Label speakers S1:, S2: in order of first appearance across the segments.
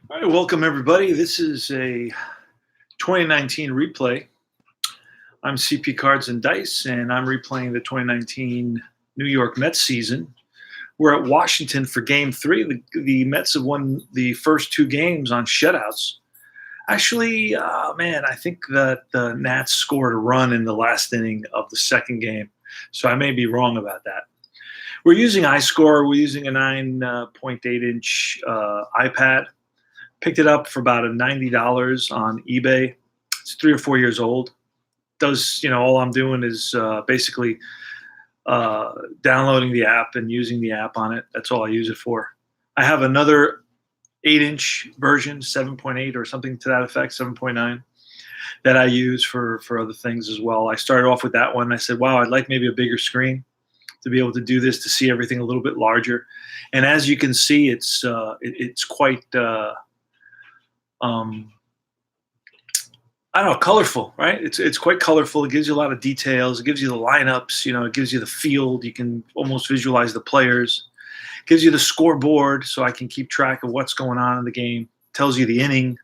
S1: All right, welcome everybody. This is a 2019 replay. I'm CP Cards and Dice, and I'm replaying the 2019 New York Mets season. We're at Washington for Game 3. The Mets have won the first two games on shutouts. Actually, I think that the Nats scored a run in the last inning of the second game, so I may be wrong about that. We're using iScore. We're using a 9.8-inch iPad. Picked it up for about $90 on eBay. It's 3 or 4 years old. All I'm doing is basically downloading the app and using the app on it. That's all I use it for. I have another 8-inch version, 7.8 or something to that effect, 7.9, that I use for other things as well. I started off with that one. I said, wow, I'd like maybe a bigger screen to be able to do this, to see everything a little bit larger. And as you can see, it's quite I don't know, colorful, right? It's quite colorful. It gives you a lot of details. It gives you the lineups. It gives you the field. You can almost visualize the players. It gives you the scoreboard, so I can keep track of what's going on in the game. It tells you the inning.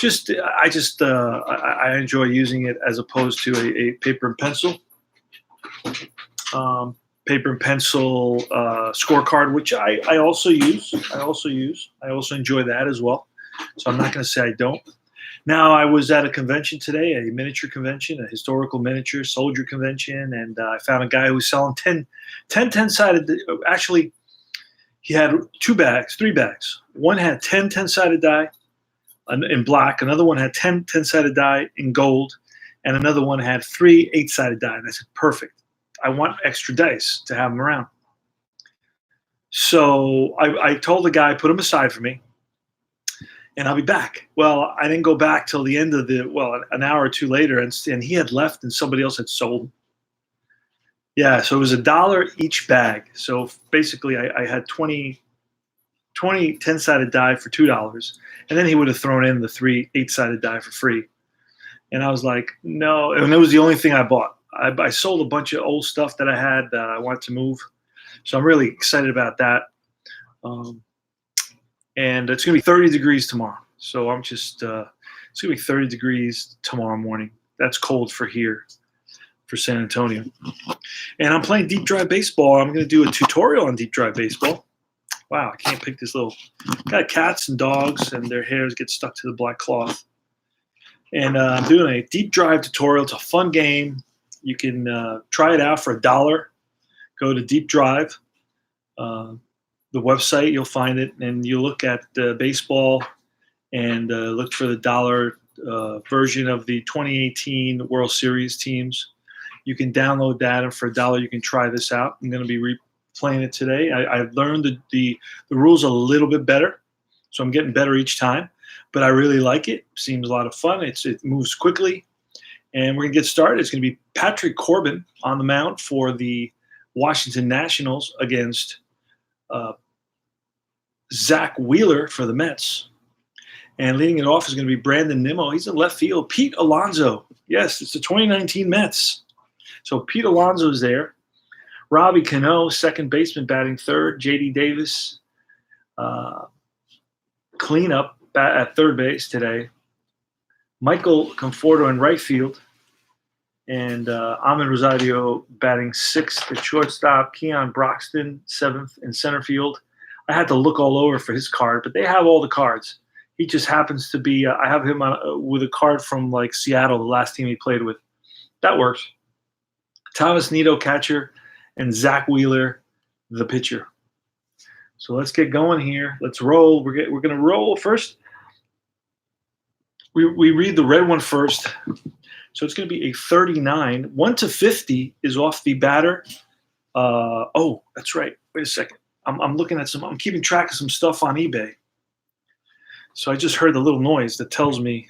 S1: I enjoy using it as opposed to a paper and pencil. Paper and pencil scorecard, which I also use. I also enjoy that as well. So I'm not going to say I don't. Now, I was at a convention today, a miniature convention, a historical miniature soldier convention, and I found a guy who was selling 10-sided. Actually, he had three bags. One had 10-sided die in black. Another one had 10-sided die in gold. And another one had 3 8-sided die. And I said, perfect. I want extra dice to have them around. So I told the guy, put them aside for me, and I'll be back. Well, I didn't go back till the end of an hour or two later, and he had left and somebody else had sold them. Yeah, so it was $1 each bag. So basically I had 20 10-sided die for $2, and then he would have thrown in the 3 8-sided die for free. And I was like, no, and it was the only thing I bought. I sold a bunch of old stuff that I had that I wanted to move. So I'm really excited about that. And it's going to be 30 degrees tomorrow. So it's going to be 30 degrees tomorrow morning. That's cold for here, for San Antonio. And I'm playing Deep Drive Baseball. I'm going to do a tutorial on Deep Drive Baseball. Wow, I can't pick this got cats and dogs, and their hairs get stuck to the black cloth. And I'm doing a Deep Drive tutorial. It's a fun game. You can try it out for $1. Go to Deep Drive. The website, you'll find it, and you look at baseball and look for the dollar version of the 2018 World Series teams. You can download that, and for $1, you can try this out. I'm going to be replaying it today. I've learned the rules a little bit better, so I'm getting better each time, but I really like it. Seems a lot of fun. It moves quickly, and we're going to get started. It's going to be Patrick Corbin on the mound for the Washington Nationals against Zach Wheeler for the Mets. And leading it off is going to be Brandon Nimmo. He's in left field. Pete Alonso. Yes, it's the 2019 Mets. So Pete Alonso is there. Robbie Cano, second baseman, batting third. J.D. Davis, cleanup at third base today. Michael Conforto in right field. And Amin Rosario batting sixth at shortstop. Keon Broxton, seventh in center field. I had to look all over for his card, but they have all the cards. He just happens to be I have him with a card from like Seattle, the last team he played with. That works. Thomas Nido, catcher, and Zach Wheeler, the pitcher. So let's get going here. Let's roll. We're going to roll first. We read the red one first. So it's going to be a 39. 1 to 50 is off the batter. Oh, that's right. Wait a second. I'm looking at I'm keeping track of some stuff on eBay. So I just heard the little noise that tells me,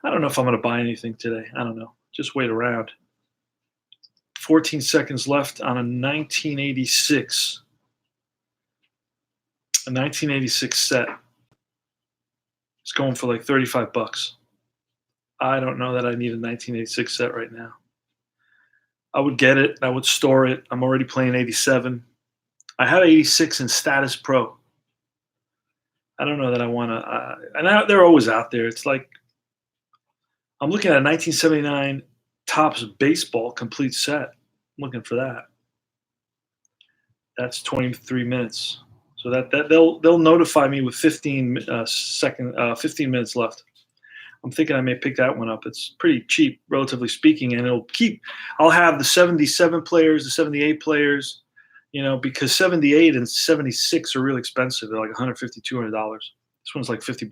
S1: I don't know if I'm going to buy anything today. I don't know. Just wait around. 14 seconds left on a 1986. A 1986 set. It's going for like $35. I don't know that I need a 1986 set right now. I would get it. I would store it. I'm already playing 87. I have 86 in Status Pro. I don't know that I want to. They're always out there. It's like I'm looking at a 1979 Topps baseball complete set. I'm looking for that. That's 23 minutes. So that they'll notify me with 15 minutes left. I'm thinking I may pick that one up. It's pretty cheap, relatively speaking, and I'll have the 77 players, the 78 players, because 78 and 76 are really expensive. They're like $150, $200. This one's like $50.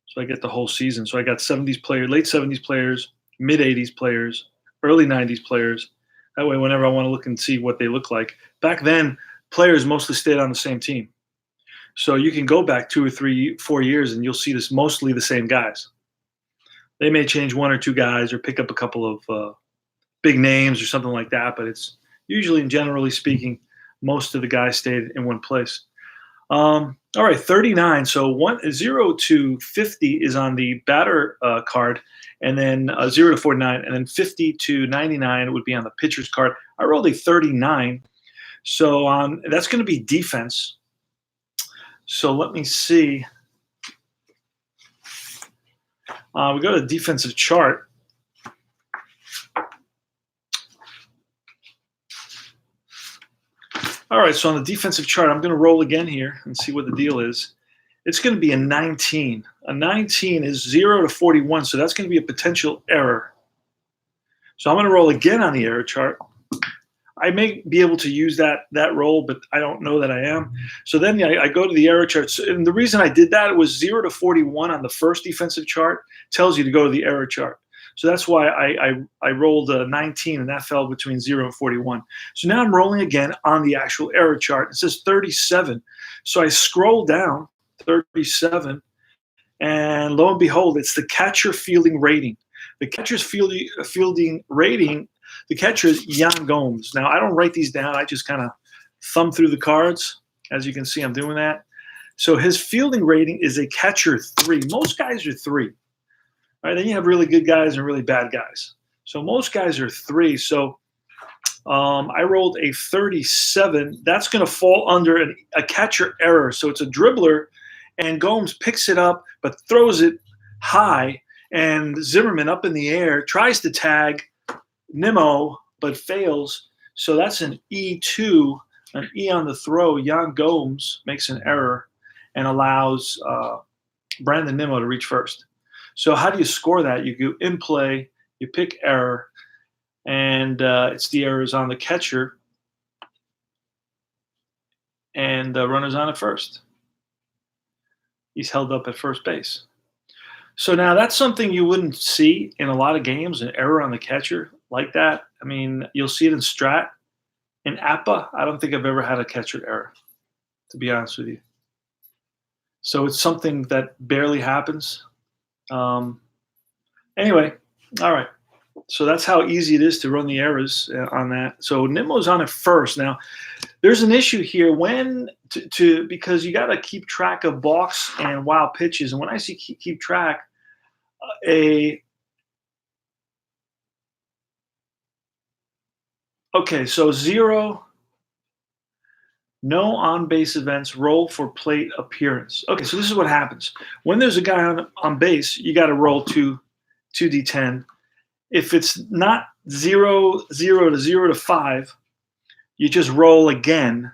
S1: So I get the whole season. So I got 70s players, late 70s players, mid 80s players, early 90s players. That way, whenever I want to look and see what they look like. Back then, players mostly stayed on the same team. So you can go back 2 or 3, 4 years and you'll see this mostly the same guys. They may change 1 or 2 guys or pick up a couple of big names or something like that, but it's usually, and generally speaking, most of the guys stayed in one place. All right, 39. So 0 to 50 is on the batter card, and then 0 to 49, and then 50 to 99 would be on the pitcher's card. I rolled a 39. So that's going to be defense. So let me see. We go to the defensive chart. All right, so on the defensive chart, I'm going to roll again here and see what the deal is. It's going to be a 19. A 19 is 0 to 41, so that's going to be a potential error. So I'm going to roll again on the error chart. I may be able to use that roll, but I don't know that I am. So then I go to the error chart. And the reason I did that was 0 to 41 on the first defensive chart tells you to go to the error chart. So that's why I rolled a 19, and that fell between 0 and 41. So now I'm rolling again on the actual error chart. It says 37. So I scroll down, 37, and lo and behold, it's the catcher fielding rating. The catcher's fielding rating, the catcher is Yan Gomes. Now, I don't write these down. I just kind of thumb through the cards. As you can see, I'm doing that. So his fielding rating is a catcher 3. Most guys are 3. All right, then you have really good guys and really bad guys. So most guys are 3. So I rolled a 37. That's going to fall under a catcher error. So it's a dribbler, and Gomes picks it up but throws it high, and Zimmerman up in the air tries to tag Nimmo but fails. So that's an E2, an E on the throw. Yan Gomes makes an error and allows Brandon Nimmo to reach first. So how do you score that? You go in play, you pick error, and it's the errors on the catcher, and the runner's on at first. He's held up at first base. So now that's something you wouldn't see in a lot of games, an error on the catcher like that. I mean, you'll see it in Strat. In APA, I don't think I've ever had a catcher error, to be honest with you. So it's something that barely happens. Anyway, all right. So that's how easy it is to run the errors on that. So Nimmo's on it first. Now, there's an issue here when because you got to keep track of balks and wild pitches. And when I see keep track, so 0, no on-base events, roll for plate appearance. Okay, so this is what happens. When there's a guy on base, you got to roll 2d10. If it's not 0 to 0 to 5, you just roll again,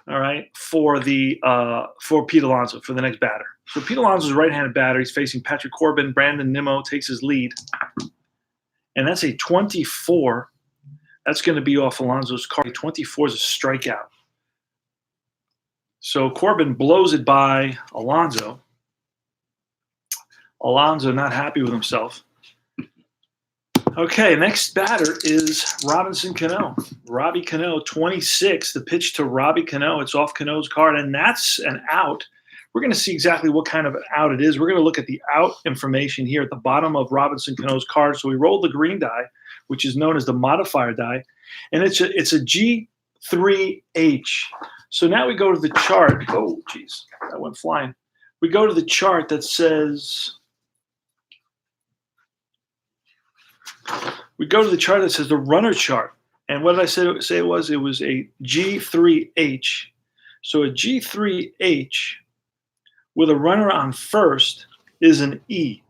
S1: all right, for Pete Alonso, for the next batter. So Pete Alonso's a right-handed batter. He's facing Patrick Corbin. Brandon Nimmo takes his lead. And that's a 24. That's going to be off Alonso's card. 24 is a strikeout. So Corbin blows it by Alonso. Alonso not happy with himself. Okay, next batter is Robinson Cano. Robbie Cano, 26. The pitch to Robbie Cano. It's off Cano's card, and that's an out. We're going to see exactly what kind of an out it is. We're going to look at the out information here at the bottom of Robinson Cano's card. So we rolled the green die, which is known as the modifier die, and it's a G3H. So now we go to the chart. Oh, geez, that went flying. We go to the chart that says the runner chart. And what did I say it was? It was a G3H. So a G3H with a runner on first is an E.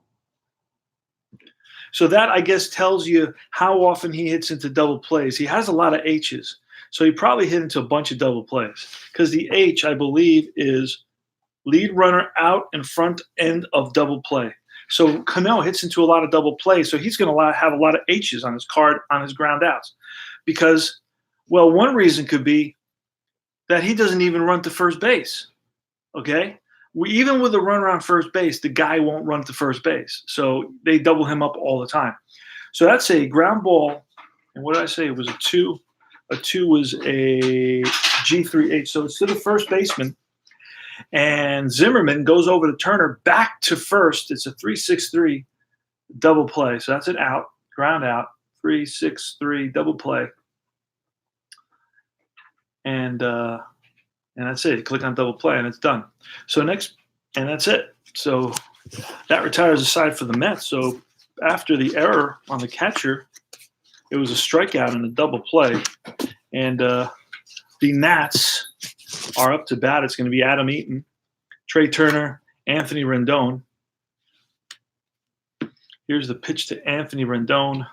S1: So that, I guess, tells you how often he hits into double plays. He has a lot of H's. So he probably hit into a bunch of double plays because the H, I believe, is lead runner out in front end of double play. So Cano hits into a lot of double plays. So he's going to have a lot of H's on his card on his ground outs because, well, one reason could be that he doesn't even run to first base. Okay? Even with a runner on first base, the guy won't run to first base. So they double him up all the time. So that's a ground ball. And what did I say? It was a 2. A 2 was a G3H. So it's to the first baseman. And Zimmerman goes over to Turner back to first. It's a 3-6-3 double play. So that's an out, ground out, 3-6-3 double play. And that's it. You click on double play and it's done. So next, and that's it. So that retires a side for the Mets. So after the error on the catcher, it was a strikeout and a double play. And the Nats are up to bat. It's going to be Adam Eaton, Trey Turner, Anthony Rendon. Here's the pitch to Anthony Rendon.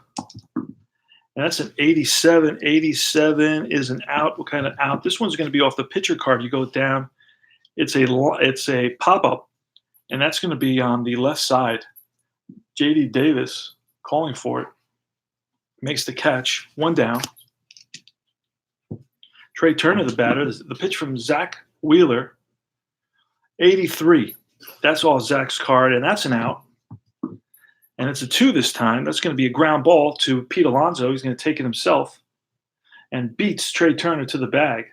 S1: And that's an 87. 87 is an out. What kind of out? This one's going to be off the pitcher card. You go down. It's a pop-up, and that's going to be on the left side. J.D. Davis calling for it. Makes the catch. One down. Trey Turner, the batter. The pitch from Zach Wheeler. 83. That's all Zach's card, and that's an out. And it's a 2 this time. That's going to be a ground ball to Pete Alonso. He's going to take it himself and beats Trey Turner to the bag.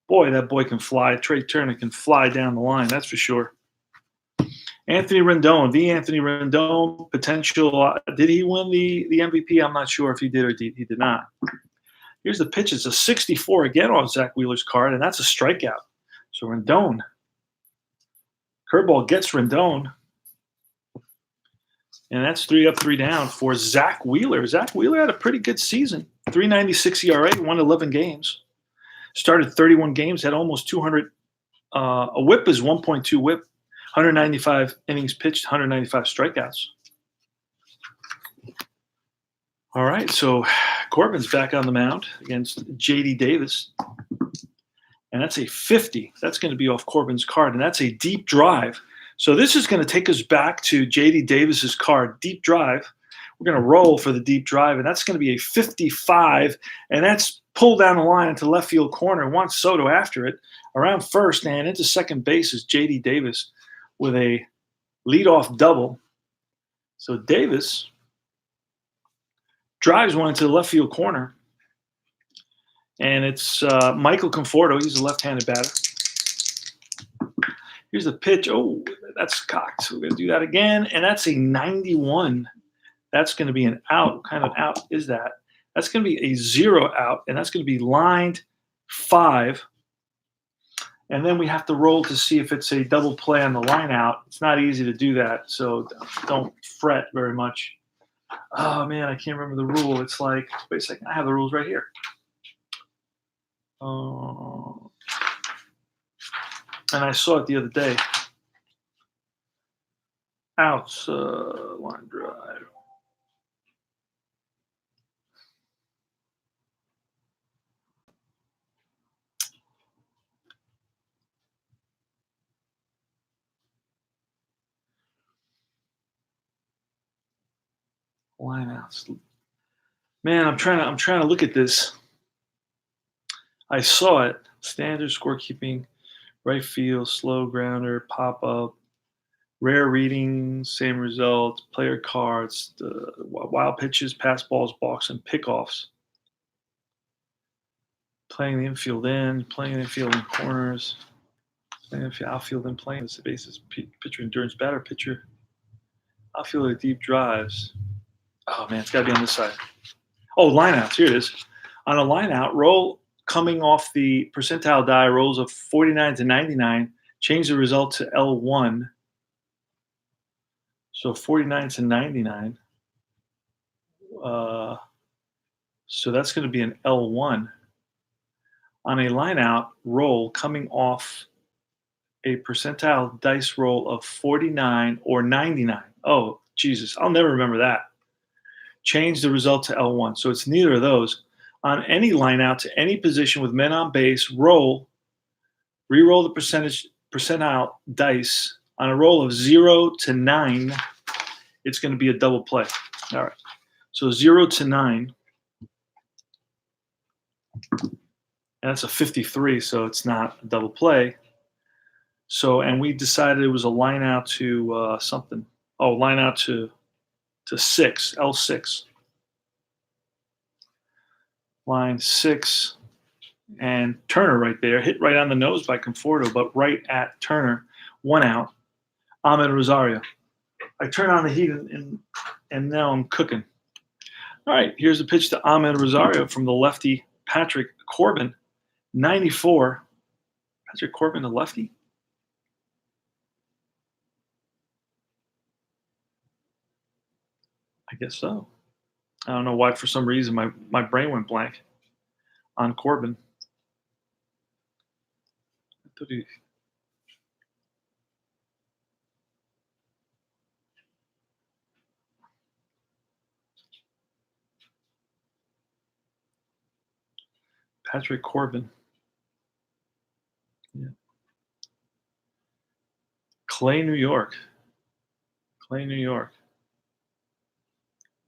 S1: Boy, that boy can fly. Trey Turner can fly down the line, that's for sure. Anthony Rendon, the Anthony Rendon, potential. Did he win the MVP? I'm not sure if he did or he did not. Here's the pitch. It's a 64 again on Zach Wheeler's card, and that's a strikeout. So Rendon. Curveball gets Rendon. And that's 3 up, 3 down for Zach Wheeler. Zach Wheeler had a pretty good season. 3.96 ERA, won 11 games. Started 31 games, had almost 200. A whip is 1.2 whip. 195 innings pitched, 195 strikeouts. All right, so Corbin's back on the mound against J.D. Davis. And that's a 50. That's going to be off Corbin's card, and that's a deep drive. So this is going to take us back to J.D. Davis's card, deep drive. We're going to roll for the deep drive, and that's going to be a 55, and that's pulled down the line into left field corner. Juan Soto after it, around first and into second base is J.D. Davis with a leadoff double. So Davis drives one into the left field corner, and it's Michael Conforto. He's a left-handed batter. Here's the pitch. Oh, that's cocked. We're going to do that again. And that's a 91. That's going to be an out. What kind of out is that? That's going to be a 0 out, and that's going to be lined 5. And then we have to roll to see if it's a double play on the line out. It's not easy to do that, so don't fret very much. Oh, man, I can't remember the rule. It's like, wait a second. I have the rules right here. And I saw it the other day. Outs, line drive. Line outs. Man, I'm trying to look at this. I saw it. Standard scorekeeping. Right field, slow grounder, pop-up, rare readings, same results, player cards, the wild pitches, pass balls, balks, and pickoffs. Playing the infield in, playing the infield in corners, playing the outfield in, playing the bases, pitcher endurance, batter, pitcher, outfielder deep drives. Oh, man, it's got to be on this side. Oh, lineouts. Here it is. On a lineout, roll coming off the percentile die, rolls of 49 to 99, change the result to L1. So 49 to 99. So that's going to be an L1. On a lineout, roll coming off a percentile dice roll of 49 or 99. Oh, Jesus, I'll never remember that. Change the result to L1. So it's neither of those. On any line out to any position with men on base, re-roll the percentile dice. On a roll of 0 to 9, it's going to be a double play. All right. So 0 to 9. And that's a 53, so it's not a double play. So, and we decided it was a line out to something. Oh, line out to 6, L6. Line 6, and Turner right there, hit right on the nose by Conforto, but right at Turner, 1 out. Ahmed Rosario. I turn on the heat and now I'm cooking. All right, here's a pitch to Ahmed Rosario from the lefty Patrick Corbin, 94. Patrick Corbin, the lefty? I guess so. I don't know why, for some reason, my brain went blank on Corbin. I thought he... Patrick Corbin. Yeah. Clay, New York. Clay, New York.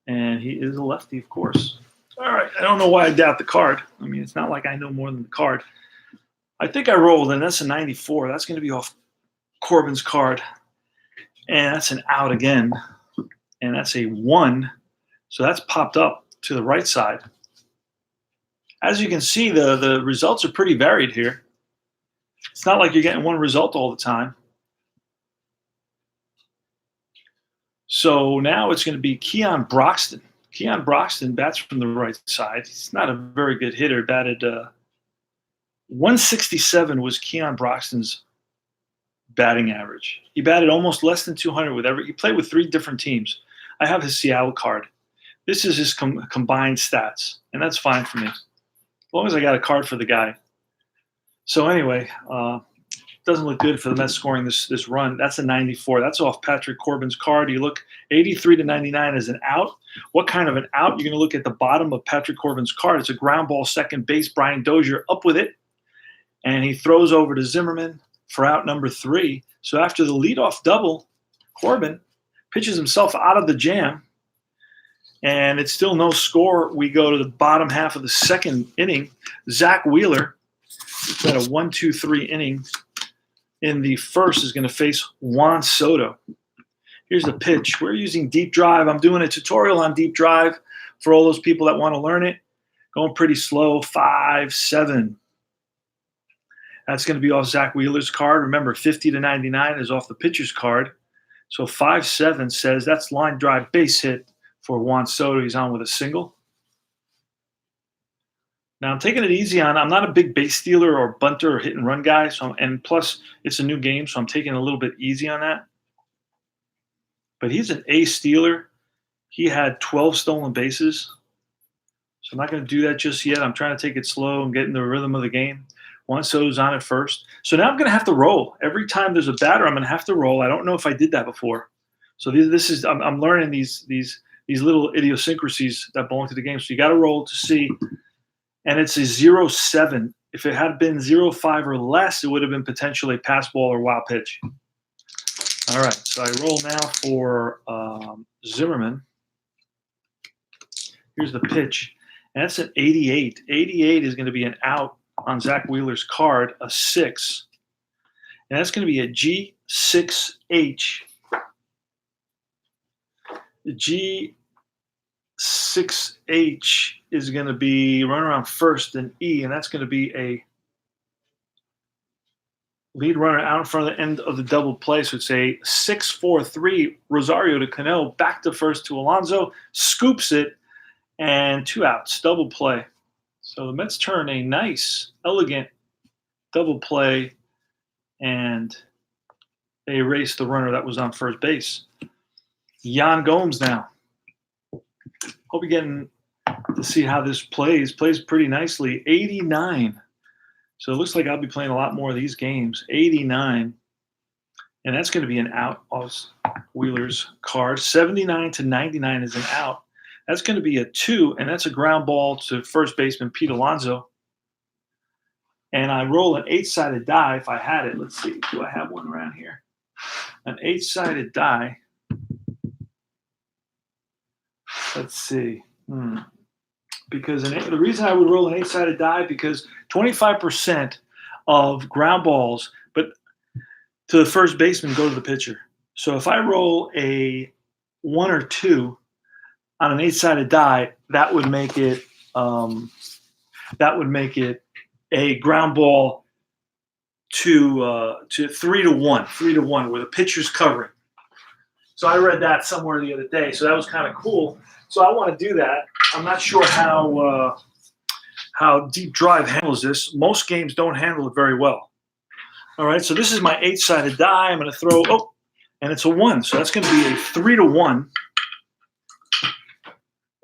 S1: And he is a lefty, of course. All right. I don't know why I doubt the card. I mean, it's not like I know more than the card. I think I rolled, and that's a 94. That's going to be off Corbin's card. And that's an out again. And that's a 1. So that's popped up to the right side. As you can see, the results are pretty varied here. It's not like you're getting one result all the time. So now it's going to be Keon Broxton. Keon Broxton bats from the right side. He's not a very good hitter. Batted 167 was Keon Broxton's batting average. He batted almost less than 200 he played with 3 different teams. I have his Seattle card. This is his combined stats, and that's fine for me, as long as I got a card for the guy. So anyway, doesn't look good for the Mets scoring this run. That's a 94. That's off Patrick Corbin's card. You look 83 to 99 as an out. What kind of an out? You're going to look at the bottom of Patrick Corbin's card. It's a ground ball, second base. Brian Dozier up with it, and he throws over to Zimmerman for out number 3. So after the leadoff double, Corbin pitches himself out of the jam, and it's still no score. We go to the bottom half of the second inning. Zach Wheeler, it's at a 1-2-3 inning. In the first is going to face Juan Soto. Here's the pitch. We're using deep drive. I'm doing a tutorial on deep drive for all those people that want to learn it. Going pretty slow, 5-7. That's going to be off Zach Wheeler's card. Remember, 50 to 99 is off the pitcher's card. So 5-7 says that's line drive base hit for Juan Soto. He's on with a single. Now, I'm taking it easy on. I'm not a big base stealer or bunter or hit and run guy. And plus, it's a new game, so I'm taking it a little bit easy on that. But he's an A stealer. He had 12 stolen bases. So I'm not going to do that just yet. I'm trying to take it slow and get in the rhythm of the game. Juan Soto's on at first. So now I'm going to have to roll. Every time there's a batter, I'm going to have to roll. I don't know if I did that before. So this is I'm learning these little idiosyncrasies that belong to the game. So you got to roll to see. And it's a 0-7. If it had been 0-5 or less, it would have been potentially a pass ball or wild pitch. All right, so I roll now for Zimmerman. Here's the pitch, and that's an 88. 88 is going to be an out on Zach Wheeler's card, a 6. And that's going to be a G6H. The G6H is going to be run around first and E, and that's going to be a lead runner out in front of the end of the double play. So it's a 6-4-3 Rosario to Cano, back to first to Alonso, scoops it, and 2 outs, double play. So the Mets turn a nice, elegant double play, and they erase the runner that was on first base. Yan Gomes now. Hope you're getting to see how this plays. Plays pretty nicely. 89. So it looks like I'll be playing a lot more of these games. 89. And that's going to be an out of Wheeler's card. 79 to 99 is an out. That's going to be a 2, and that's a ground ball to first baseman Pete Alonso. And I roll an 8-sided die if I had it. Let's see. Do I have one around here? An 8-sided die. Let's see. Because the reason I would roll an 8-sided die, because 25% of ground balls but to the first baseman go to the pitcher. So if I roll a 1 or 2 on an 8-sided die, that would make it a ground ball to 3-1, where the pitcher's covering. So I read that somewhere the other day. So that was kind of cool. So I want to do that. I'm not sure how Deep Drive handles this. Most games don't handle it very well. All right, so this is my 8-sided die. I'm going to throw, and it's a 1. So that's going to be a 3-1.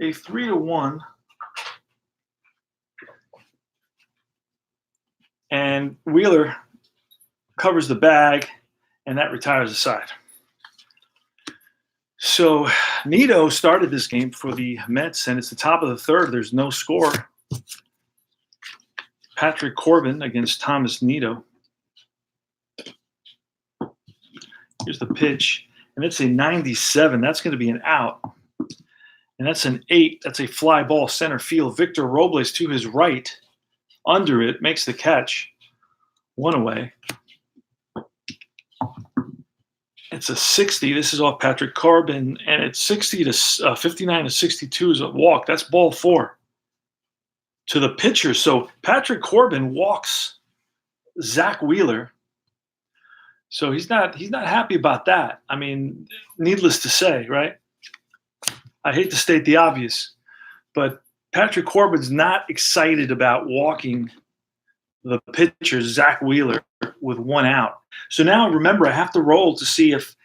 S1: A 3-1. And Wheeler covers the bag, and that retires the side. So Nido started this game for the Mets, and it's the top of the third. There's no score. Patrick Corbin against Thomas Nido. Here's the pitch, and it's a 97. That's going to be an out. And that's an 8. That's a fly ball center field. Victor Robles to his right, under it, makes the catch. 1 away. It's a 60. This is off Patrick Corbin, and it's 59 to 62 is a walk. That's ball 4 to the pitcher. So Patrick Corbin walks Zach Wheeler. So he's not happy about that. I mean, needless to say, right? I hate to state the obvious, but Patrick Corbin's not excited about walking the pitcher, Zach Wheeler, with 1 out. So now remember, I have to roll to see if,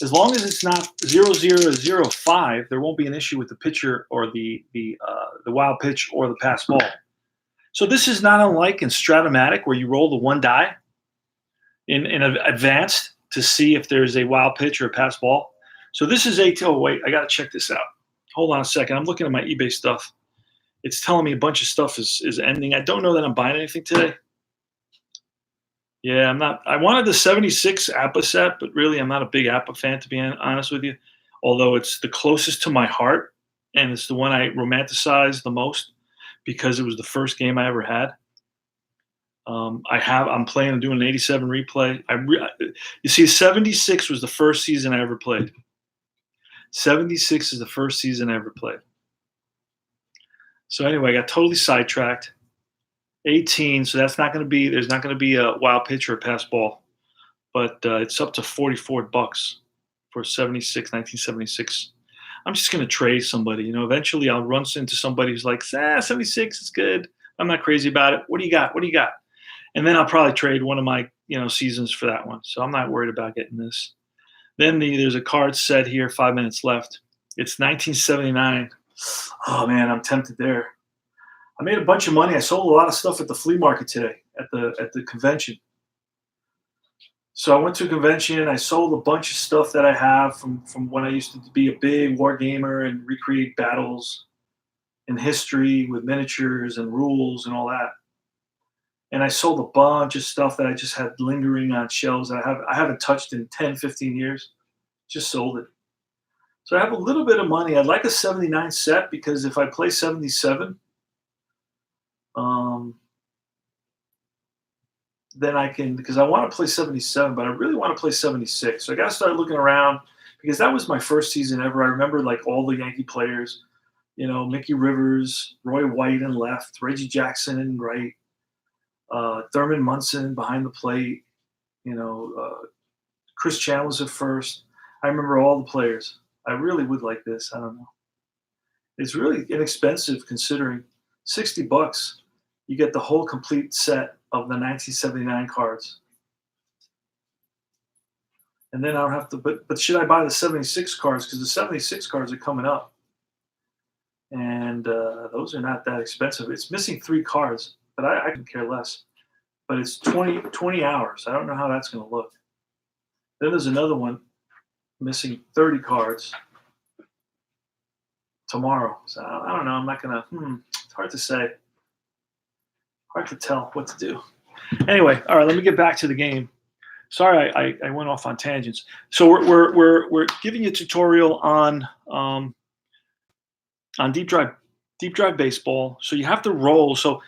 S1: as long as it's not 0-0 or 0-5, there won't be an issue with the pitcher or the wild pitch or the pass ball. So this is not unlike in Stratomatic, where you roll the 1 die in advance to see if there's a wild pitch or a pass ball. So this is wait, I got to check this out. Hold on a second. I'm looking at my eBay stuff. It's telling me a bunch of stuff is ending. I don't know that I'm buying anything today. Yeah, I'm not. I wanted the 76 Appa set, but really I'm not a big Appa fan, to be honest with you. Although it's the closest to my heart, and it's the one I romanticize the most because it was the first game I ever had. I'm planning on doing an 87 replay. You see, 76 was the first season I ever played. 76 is the first season I ever played. So anyway, I got totally sidetracked. 18, so there's not going to be a wild pitch or a pass ball, but it's up to $44 for 1976. I'm just going to trade somebody. Eventually I'll run into somebody who's like, 76 is good. I'm not crazy about it. What do you got? And then I'll probably trade one of my seasons for that one. So I'm not worried about getting this. Then there's a card set here, 5 minutes left. It's 1979. Oh man, I'm tempted there. I made a bunch of money. I sold a lot of stuff at the flea market today at the convention. So I went to a convention. I sold a bunch of stuff that I have from when I used to be a big war gamer and recreate battles in history with miniatures and rules and all that. And I sold a bunch of stuff that I just had lingering on shelves that I haven't touched in 10, 15 years. Just sold it. So I have a little bit of money. I'd like a 79 set, because if I play 77, then I can, because I want to play 77, but I really want to play 76. So I got to start looking around, because that was my first season ever. I remember like all the Yankee players, Mickey Rivers, Roy White in left, Reggie Jackson in right, Thurman Munson behind the plate, Chris Chandler's at first. I remember all the players. I really would like this. I don't know. It's really inexpensive considering $60. You get the whole complete set of the 1979 cards. And then I don't have to, but should I buy the 76 cards? Because the 76 cards are coming up. And those are not that expensive. It's missing 3 cards, but I can care less. But it's 20 hours. I don't know how that's going to look. Then there's another one missing 30 cards tomorrow. So I don't know. I'm not gonna. It's hard to say. Hard to tell what to do. Anyway, all right. Let me get back to the game. Sorry, I went off on tangents. So we're giving you a tutorial on deep drive baseball. So you have to roll. So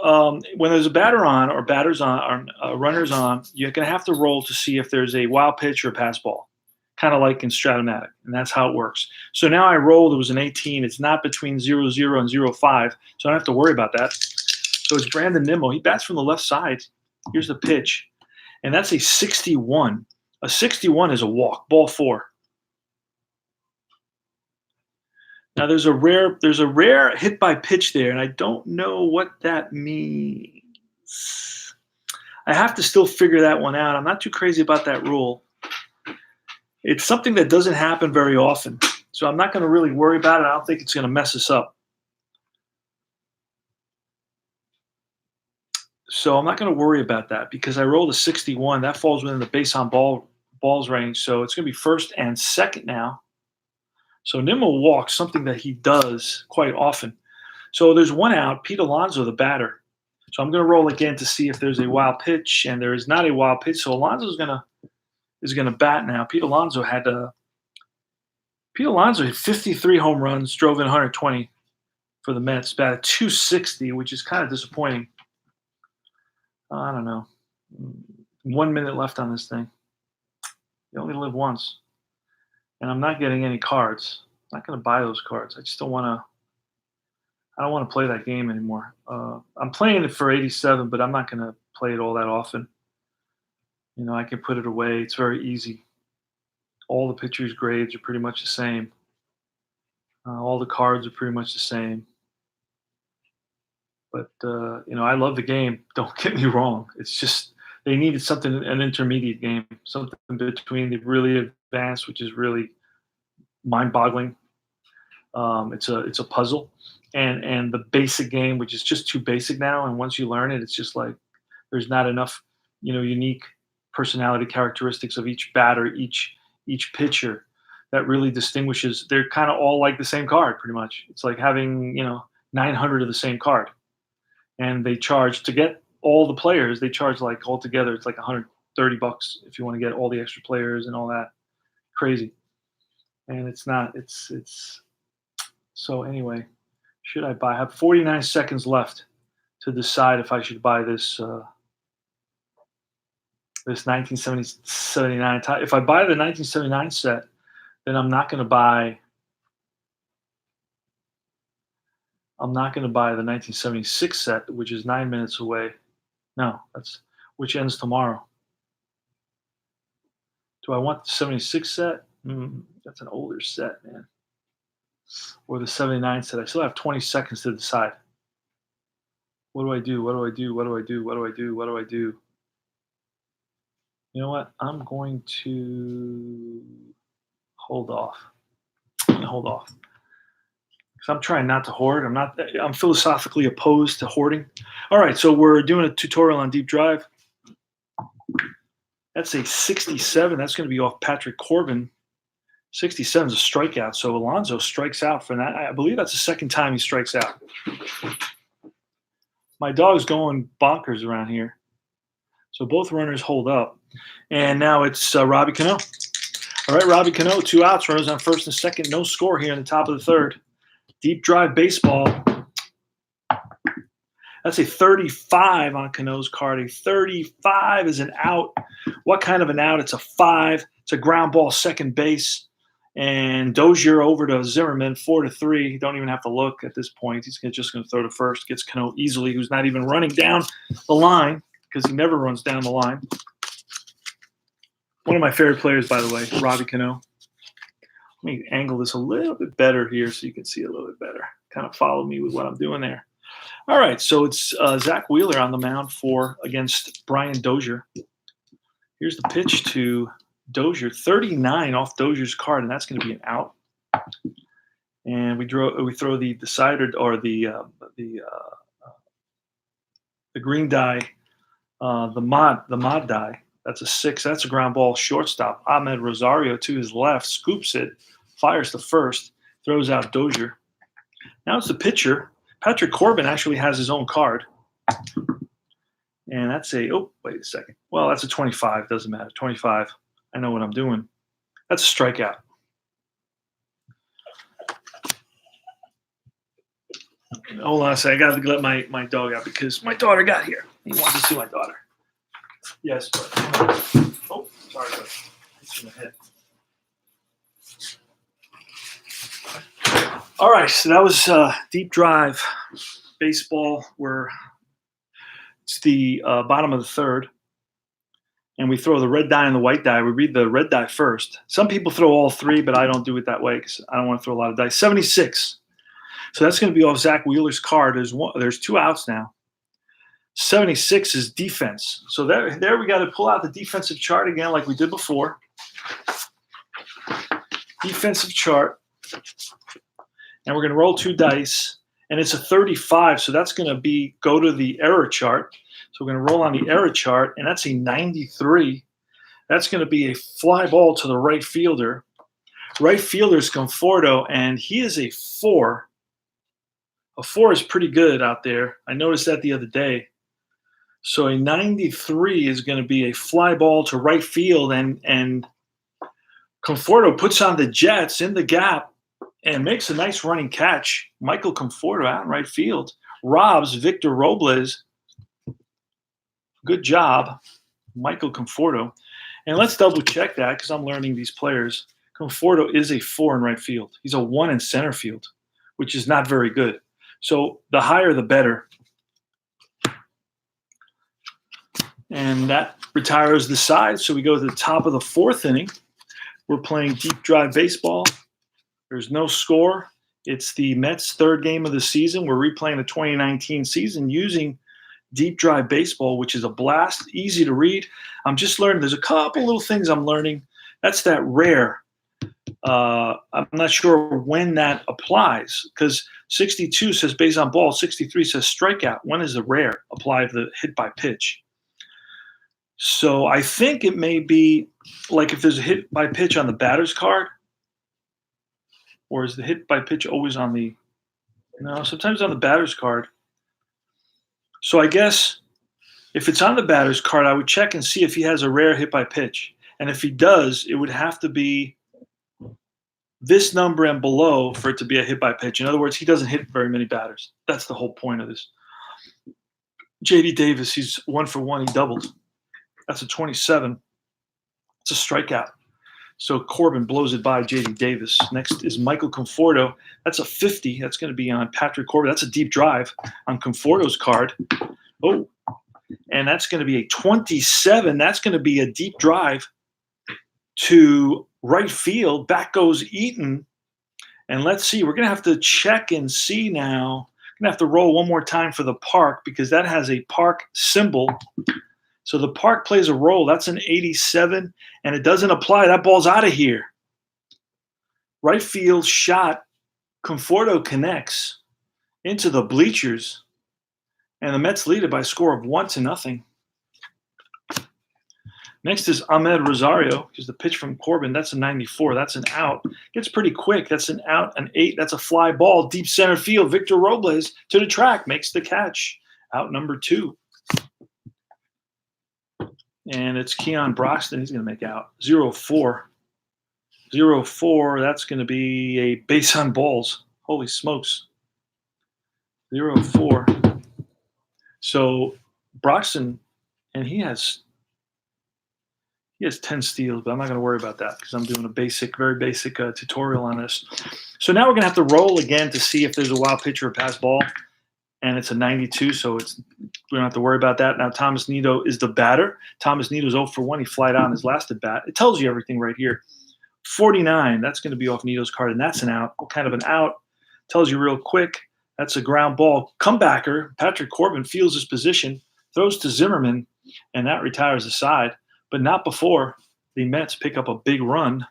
S1: when there's a batter on or batters on or runners on, you're gonna have to roll to see if there's a wild pitch or a pass ball, kind of like in Stratomatic, and that's how it works. So now I rolled. It was an 18. It's not between 0-0 and 0-5, so I don't have to worry about that. So it's Brandon Nimmo. He bats from the left side. Here's the pitch. And that's a 61. A 61 is a walk, ball 4. Now there's a rare hit by pitch there, and I don't know what that means. I have to still figure that one out. I'm not too crazy about that rule. It's something that doesn't happen very often, so I'm not going to really worry about it. I don't think it's going to mess us up. So I'm not going to worry about that because I rolled a 61. That falls within the base on balls range. So it's going to be first and second now. So Nimmo walks, something that he does quite often. So there's one out, Pete Alonso, the batter. So I'm going to roll again to see if there's a wild pitch, and there is not a wild pitch. So Alonso is going to bat now. Pete Alonso hit 53 home runs, drove in 120 for the Mets, batted 260, which is kind of disappointing. I don't know. 1 minute left on this thing. You only live once. And I'm not getting any cards. I'm not going to buy those cards. I just don't want to. I don't want to play that game anymore. I'm playing it for 87, but I'm not going to play it all that often. You know, I can put it away. It's very easy. All the pitchers' grades are pretty much the same. All the cards are pretty much the same. But, I love the game. Don't get me wrong. It's just they needed something, an intermediate game, something between the really advanced, which is really mind-boggling. It's a puzzle, and the basic game, which is just too basic now. And once you learn it, it's just like there's not enough, unique personality characteristics of each batter, each pitcher that really distinguishes. They're kind of all like the same card, pretty much. It's like having 900 of the same card. And they charge to get all the players. They charge like altogether, it's like $130 if you want to get all the extra players and all that. Crazy. And it's not. It's. So anyway, should I buy? I have 49 seconds left to decide if I should buy this 1979. If I buy the 1979 set, then I'm not going to buy. I'm not going to buy the 1976 set, which is 9 minutes away. No, which ends tomorrow. Do I want the 76 set? That's an older set, man. Or the 79 set. I still have 20 seconds to decide. What do I do? What do I do? What do I do? What do I do? What do I do? You know what? I'm going to hold off. Hold off. I'm trying not to hoard. I'm philosophically opposed to hoarding. All right, so we're doing a tutorial on deep drive. That's a 67. That's going to be off Patrick Corbin. 67 is a strikeout. So Alonso strikes out for that. I believe that's the second time he strikes out. My dog's going bonkers around here. So both runners hold up. And now it's Robbie Cano. All right, Robbie Cano, 2 outs, runners on first and second. No score here in the top of the third. Deep drive baseball. That's a 35 on Cano's card. A 35 is an out. What kind of an out? It's a 5. It's a ground ball, second base. And Dozier over to Zimmerman, 4-3. You don't even have to look at this point. He's just going to throw to first. Gets Cano easily, who's not even running down the line because he never runs down the line. One of my favorite players, by the way, Robbie Cano. Let me angle this a little bit better here so you can see a little bit better. Kind of follow me with what I'm doing there. All right, so it's Zach Wheeler on the mound against Brian Dozier. Here's the pitch to Dozier, 39 off Dozier's card, and that's going to be an out. And we throw the decider or the green die, the mod die That's a 6. That's a ground ball. Shortstop Ahmed Rosario to his left scoops it, fires to first, throws out Dozier. Now it's the pitcher. Patrick Corbin actually has his own card. And that's wait a second. Well, that's a 25. Doesn't matter. 25. I know what I'm doing. That's a strikeout. Hold on a second. I got to let my dog out because my daughter got here. He wants to see my daughter. Yes. Oh, sorry. It's in the head. All right. So that was deep drive baseball. It's the bottom of the third. And we throw the red die and the white die. We read the red die first. Some people throw all three, but I don't do it that way because I don't want to throw a lot of dice. 76. So that's going to be off Zach Wheeler's card. There's 2 outs now. 76 is defense. So there we got to pull out the defensive chart again like we did before. Defensive chart. And we're going to roll 2 dice. And it's a 35, so that's going to go to the error chart. So we're going to roll on the error chart, and that's a 93. That's going to be a fly ball to the right fielder. Right fielder is Conforto, and he is a 4. A 4 is pretty good out there. I noticed that the other day. So a 93 is going to be a fly ball to right field, and Conforto puts on the Jets in the gap and makes a nice running catch. Michael Conforto out in right field. Robs Victor Robles. Good job, Michael Conforto. And let's double check that because I'm learning these players. Conforto is a 4 in right field. He's a 1 in center field, which is not very good. So the higher the better. And that retires the side. So we go to the top of the 4th inning. We're playing deep drive baseball. There's no score. It's the Mets' 3rd game of the season. We're replaying the 2019 season using deep drive baseball, which is a blast, easy to read. I'm just learning. There's a couple little things I'm learning. That's that rare. I'm not sure when that applies because 62 says base on ball, 63 says strikeout. When is the rare apply the hit by pitch? So I think it may be like if there's a hit by pitch on the batter's card, or is the hit by pitch always on the – no, sometimes on the batter's card. So I guess if it's on the batter's card, I would check and see if he has a rare hit by pitch. And if he does, it would have to be this number and below for it to be a hit by pitch. In other words, he doesn't hit very many batters. That's the whole point of this. J.D. Davis, he's 1 for 1. He doubled. That's a 27. It's a strikeout. So Corbin blows it by J.D. Davis. Next is Michael Conforto. That's a 50. That's going to be on Patrick Corbin. That's a deep drive on Conforto's card. Oh, and that's going to be a 27. That's going to be a deep drive to right field. Back goes Eaton. And let's see. We're going to have to check and see now. We're going to have to roll one more time for the park because that has a park symbol. So the park plays a role. That's an 87, and it doesn't apply. That ball's out of here. Right field shot. Conforto connects into the bleachers, and the Mets lead it by a score of 1-0. Next is Ahmed Rosario, because the pitch from Corbin, that's a 94. That's an out. Gets pretty quick. That's an out, an 8. That's a fly ball. Deep center field. Victor Robles to the track. Makes the catch. Out number 2. And it's Keon Broxton. He's going to make out 0-4. 0-4. That's going to be a base on balls. Holy smokes. 0-4. So Broxton, and he has 10 steals, but I'm not going to worry about that because I'm doing a very basic tutorial on this. So now we're going to have to roll again to see if there's a wild pitch or a pass ball. And it's a 92, so we don't have to worry about that. Now Thomas Nido is the batter. Thomas Nido's 0 for 1. He flied out on his last at bat. It tells you everything right here. 49, that's going to be off Nido's card, and that's an out. What kind of an out? Tells you real quick. That's a ground ball. Comebacker, Patrick Corbin feels his position, throws to Zimmerman, and that retires the side. But not before the Mets pick up a big run,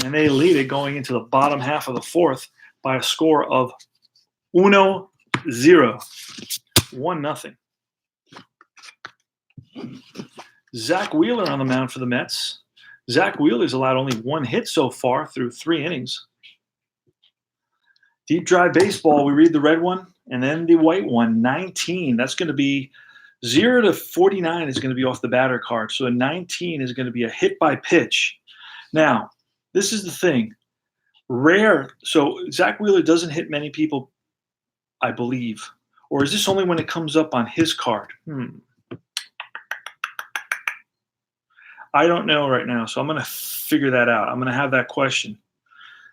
S1: and they lead it going into the bottom half of the 4th by a score of 1-0. 1-0. Zach Wheeler on the mound for the Mets. Zach Wheeler's allowed only one hit so far through 3 innings. Deep drive baseball, we read the red one and then the white one, 19. That's going to be 0 to 49 is going to be off the batter card. So a 19 is going to be a hit by pitch. Now, this is the thing. Rare. So Zach Wheeler doesn't hit many people, I believe. Or is this only when it comes up on his card? I don't know right now. So I'm going to figure that out. I'm going to have that question.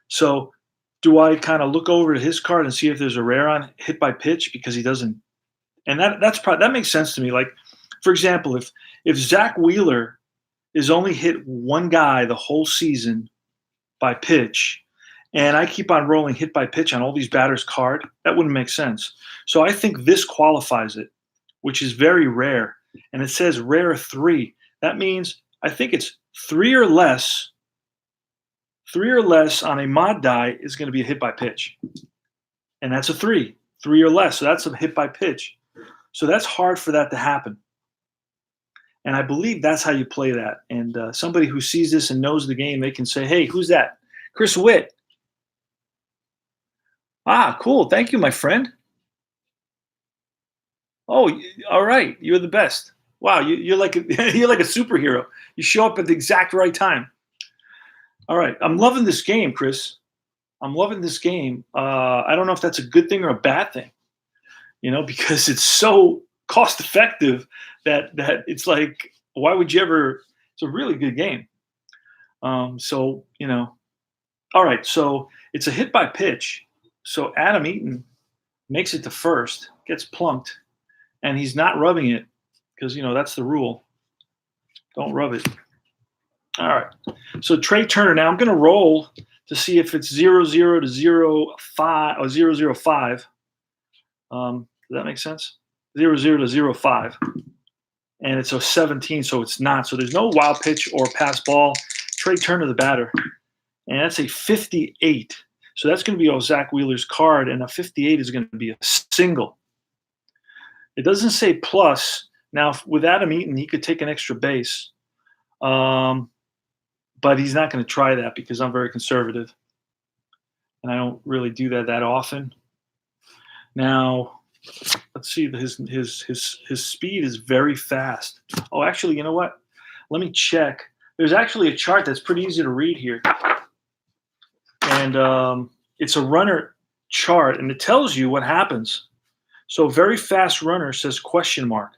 S1: So do I kind of look over to his card and see if there's a rare on hit by pitch because he doesn't? And that makes sense to me. Like, for example, if Zach Wheeler is only hit one guy the whole season by pitch, and I keep on rolling hit by pitch on all these batters' card, that wouldn't make sense. So I think this qualifies it, which is very rare. And it says rare 3. That means I think it's 3 or less. 3 or less on a mod die is going to be a hit by pitch. And that's a 3. 3 or less. So that's a hit by pitch. So that's hard for that to happen. And I believe that's how you play that. And somebody who sees this and knows the game, they can say, hey, who's that? Chris Witt. Ah, cool. Thank you, my friend. Oh, all right. You're the best. Wow, you're like you're like a superhero. You show up at the exact right time. All right. I'm loving this game, Chris. I'm loving this game. I don't know if that's a good thing or a bad thing, because it's so cost effective that it's like, why would you ever? It's a really good game. All right. So it's a hit by pitch. So Adam Eaton makes it to first, gets plunked, and he's not rubbing it because, that's the rule. Don't rub it. All right. So Trey Turner. Now I'm going to roll to see if it's 0-0 to 0-5 or 0-0-5. Does that make sense? 0-0 to 0-5. And it's a 17, so it's not. So there's no wild pitch or pass ball. Trey Turner, the batter. And that's a 58. So that's going to be on Zach Wheeler's card, and a 58 is going to be a single. It doesn't say plus. Now, with Adam Eaton, he could take an extra base. But he's not going to try that because I'm very conservative. And I don't really do that often. Now, let's see. His speed is very fast. Oh, actually, you know what? Let me check. There's actually a chart that's pretty easy to read here. And it's a runner chart, and it tells you what happens. So very fast runner says question mark.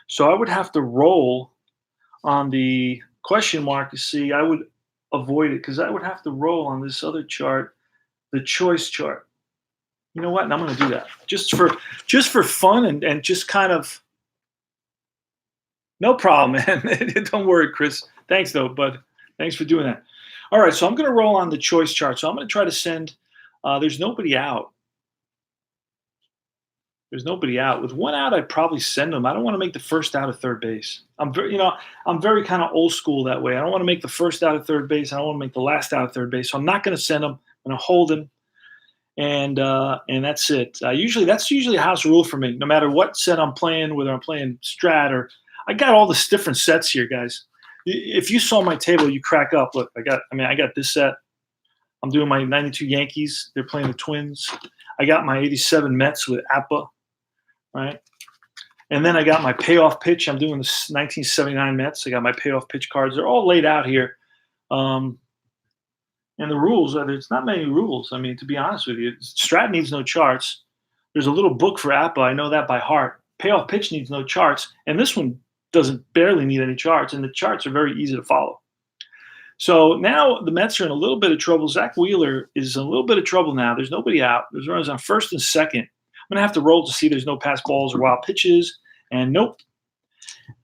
S1: So I would have to roll on the question mark to see. I would avoid it because I would have to roll on this other chart, the choice chart. You know what? And I'm going to do that just for fun and just kind of. No problem, man. Don't worry, Chris. Thanks, though, bud. Thanks for doing that. All right, so I'm going to roll on the choice chart. So I'm going to try to send. There's nobody out. There's nobody out. With one out, I'd probably send them. I don't want to make the first out of third base. I'm very kind of old school that way. I don't want to make the first out of third base. I don't want to make the last out of third base. So I'm not going to send them. I'm going to hold them, and that's it. That's usually a house rule for me. No matter what set I'm playing, whether I'm playing strat or I got all this different sets here, guys. If you saw my table, you crack up. Look, I got this set. I'm doing my 92 Yankees. They're playing the Twins. I got my 87 Mets with Appa, right? And then I got my payoff pitch. I'm doing the 1979 Mets. I got my payoff pitch cards. They're all laid out here. And the rules, there's not many rules. I mean, to be honest with you, Strat needs no charts. There's a little book for Appa. I know that by heart. Payoff pitch needs no charts. And this one doesn't barely need any charts. And the charts are very easy to follow. So now the Mets are in a little bit of trouble. Zach Wheeler is in a little bit of trouble now. There's nobody out. There's runners on first and second. I'm going to have to roll to see there's no pass balls or wild pitches. And nope.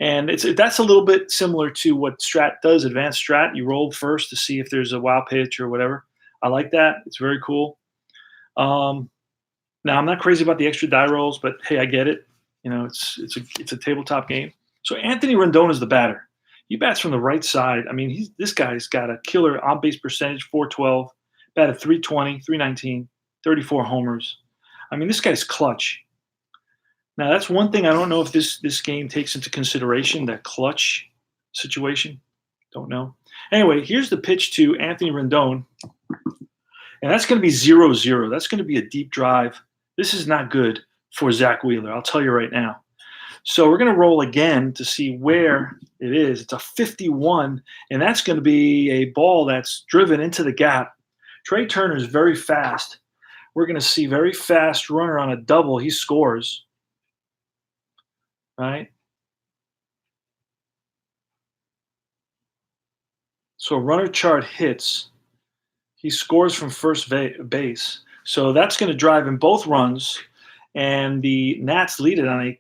S1: And that's a little bit similar to what Strat does, advanced Strat. You roll first to see if there's a wild pitch or whatever. I like that. It's very cool. Now, I'm not crazy about the extra die rolls, but hey, I get it. It's a tabletop game. So Anthony Rendon is the batter. He bats from the right side. I mean, this guy's got a killer on-base percentage, 412, batted 320, 319, 34 homers. I mean, this guy's clutch. Now, that's one thing I don't know if this game takes into consideration, that clutch situation. Don't know. Anyway, here's the pitch to Anthony Rendon, and that's going to be 0-0. That's going to be a deep drive. This is not good for Zach Wheeler, I'll tell you right now. So we're going to roll again to see where it is. It's a 51, and that's going to be a ball that's driven into the gap. Trey Turner is very fast. We're going to see very fast runner on a double. He scores, right? So runner chart hits. He scores from first base. So that's going to drive in both runs, and the Nats lead it on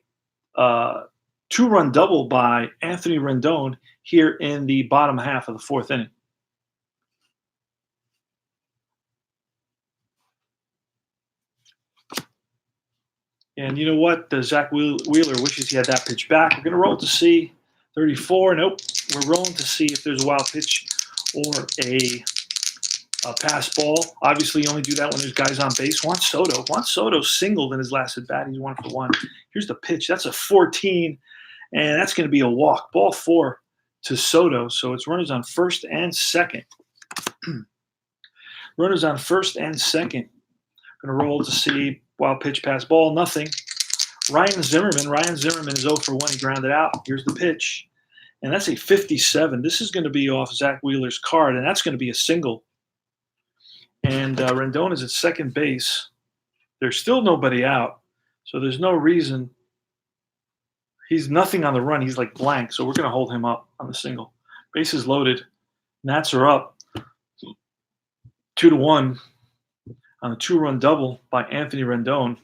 S1: a two-run double by Anthony Rendon here in the bottom half of the fourth inning. And you know what? Zach Wheeler wishes he had that pitch back. We're going to roll to see 34. Nope. We're rolling to see if there's a wild pitch or a pass ball. Obviously, you only do that when there's guys on base. Juan Soto singled in his last at bat. He's 1-for-1. Here's the pitch. That's a 14, and that's going to be a walk. Ball 4 to Soto. So it's runners on first and second. Runners on first and second. Going to roll to see wild pitch, pass ball, nothing. Ryan Zimmerman is 0-for-1. He grounded out. Here's the pitch, and that's a 57. This is going to be off Zach Wheeler's card, and that's going to be a single. And Rendon is at second base. There's still nobody out, so there's no reason. He's nothing on the run. He's like blank, so we're going to hold him up on the single. Bases loaded. Nats are up 2-1 on a two-run double by Anthony Rendon.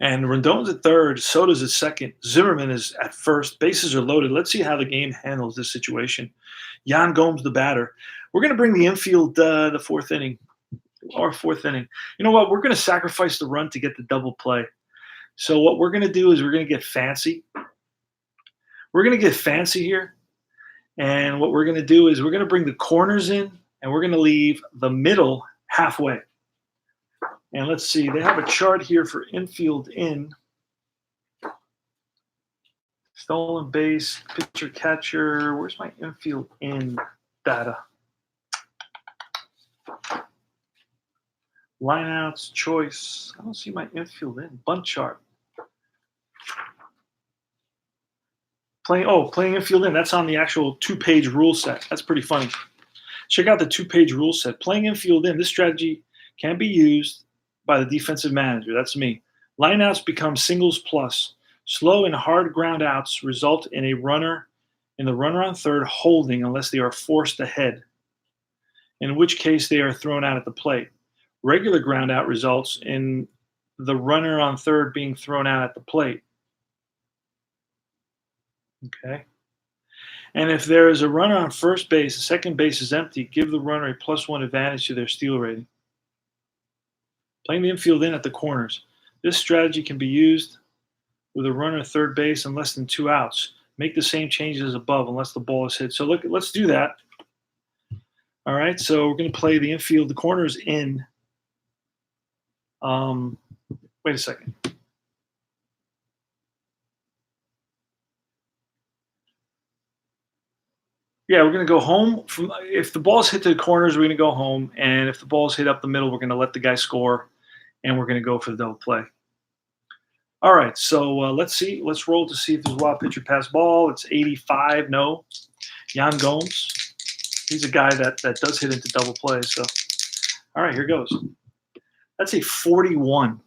S1: And Rendon's at third. Soto's at second. Zimmerman is at first. Bases are loaded. Let's see how the game handles this situation. Yan Gomes, the batter. We're going to bring the infield the fourth inning. You know what? We're going to sacrifice the run to get the double play. So what we're going to do is we're going to get fancy. We're going to get fancy here. And what we're going to do is we're going to bring the corners in, and we're going to leave the middle halfway. And let's see. They have a chart here for infield in. Stolen base, pitcher, catcher. Where's my infield in data? Lineouts, choice. I don't see my infield in. Bunt chart. Playing infield in. That's on the actual 2-page rule set. That's pretty funny. Check out the 2-page rule set. Playing infield in. This strategy can be used by the defensive manager. That's me. Lineouts become singles plus. Slow and hard ground outs result in the runner on third holding unless they are forced ahead, in which case they are thrown out at the plate. Regular ground out results in the runner on third being thrown out at the plate. Okay. And if there is a runner on first base, the second base is empty, give the runner a +1 advantage to their steal rating. Playing the infield in at the corners. This strategy can be used with a runner at third base and less than 2 outs. Make the same changes as above unless the ball is hit. So let's do that. All right, so we're going to play the infield, the corners in. Wait a second. Yeah, we're going to go home. If the ball's hit to the corners, we're going to go home. And if the ball's hit up the middle, we're going to let the guy score. And we're going to go for the double play. All right, so let's see. Let's roll to see if there's a wild pitcher pass ball. It's 85, no. Yan Gomes. He's a guy that does hit into double play. So, all right, here goes. That's a 41.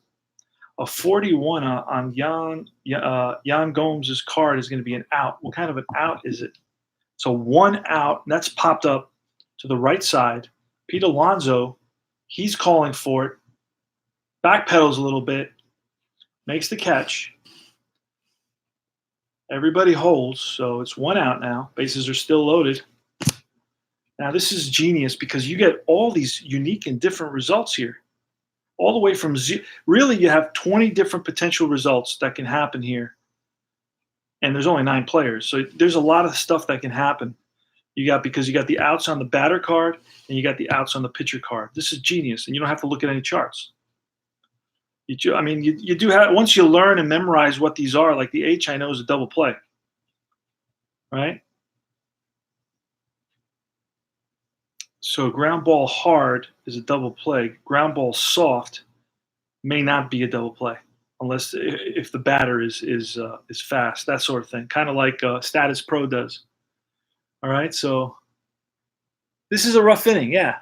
S1: A 41 on Yan Gomes' card is going to be an out. What kind of an out is it? So 1 out, and that's popped up to the right side. Pete Alonso, he's calling for it. Backpedals a little bit. Makes the catch. Everybody holds, so it's 1 out now. Bases are still loaded. Now, this is genius because you get all these unique and different results here. All the way from zero. Really, you have 20 different potential results that can happen here. And there's only 9 players. So there's a lot of stuff that can happen. Because you got the outs on the batter card and you got the outs on the pitcher card. This is genius, and you don't have to look at any charts. You do have, once you learn and memorize what these are, like the H I know is a double play, right? So ground ball hard is a double play. Ground ball soft may not be a double play unless if the batter is fast, that sort of thing. Kind of like Status Pro does. All right, so this is a rough inning. Yeah,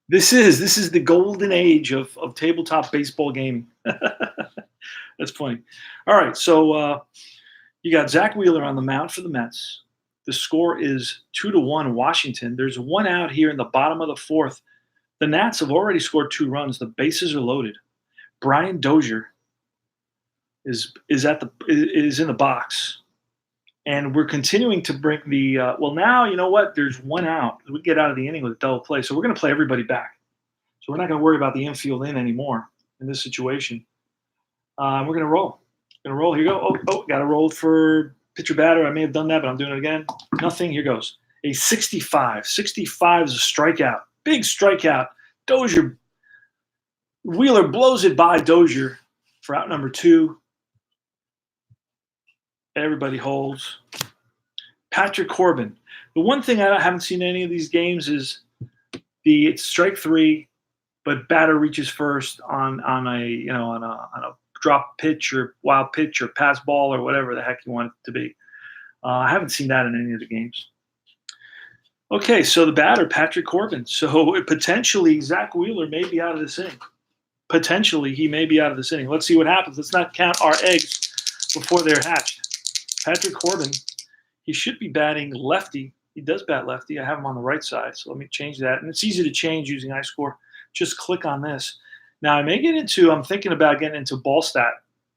S1: this is the golden age of tabletop baseball gaming. That's funny. All right, so you got Zach Wheeler on the mound for the Mets. The score is 2-1 Washington. There's one out here in the bottom of the fourth. The Nats have already scored 2 runs. The bases are loaded. Brian Dozier is in the box, and we're continuing to bring the well. Now you know what? There's one out. We get out of the inning with a double play, so we're going to play everybody back. So we're not going to worry about the infield in anymore in this situation. We're going to roll. Going to roll. Here you go. Oh, got to roll for pitcher batter. I may have done that, but I'm doing it again. Nothing. Here goes. A 65. 65 is a strikeout. Big strikeout. Dozier. Wheeler blows it by Dozier for out number 2. Everybody holds. Patrick Corbin. The one thing I haven't seen in any of these games is it's strike 3, but batter reaches first on a drop pitch or wild pitch or pass ball or whatever the heck you want it to be. I haven't seen that in any of the games. Okay, so the batter, Patrick Corbin. So potentially Zach Wheeler may be out of this inning. Potentially he may be out of this inning. Let's see what happens. Let's not count our eggs before they're hatched. Patrick Corbin, he should be batting lefty. He does bat lefty. I have him on the right side, so let me change that. And it's easy to change using iScore. Just click on this. Now, I'm thinking about getting into ball stat.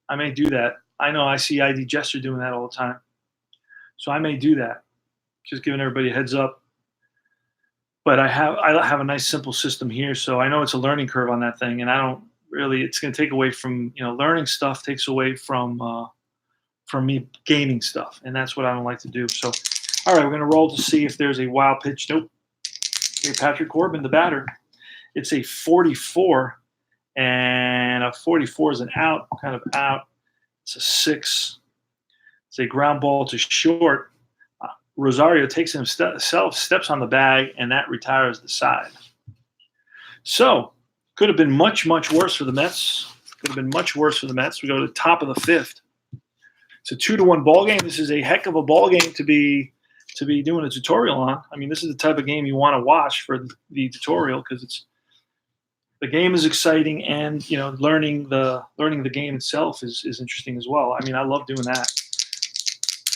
S1: I may do that. I know I see ID Jester doing that all the time. So I may do that. Just giving everybody a heads up. But I have a nice simple system here, so I know it's a learning curve on that thing, and I don't really. It's going to take away from learning stuff. Takes away from me gaming stuff, and that's what I don't like to do. So, all right, we're going to roll to see if there's a wild pitch. Nope. Okay, Patrick Corbin, the batter. It's a 44, and a 44 is an out, kind of out. It's a 6. It's a ground ball to short. Rosario takes himself, steps on the bag, and that retires the side. So, could have been much, much worse for the Mets. Could have been much worse for the Mets. We go to the top of the 5th. It's a 2-1 ball game. This is a heck of a ball game to be doing a tutorial on. I mean, this is the type of game you want to watch for the tutorial because the game is exciting, and learning the game itself is interesting as well. I mean, I love doing that.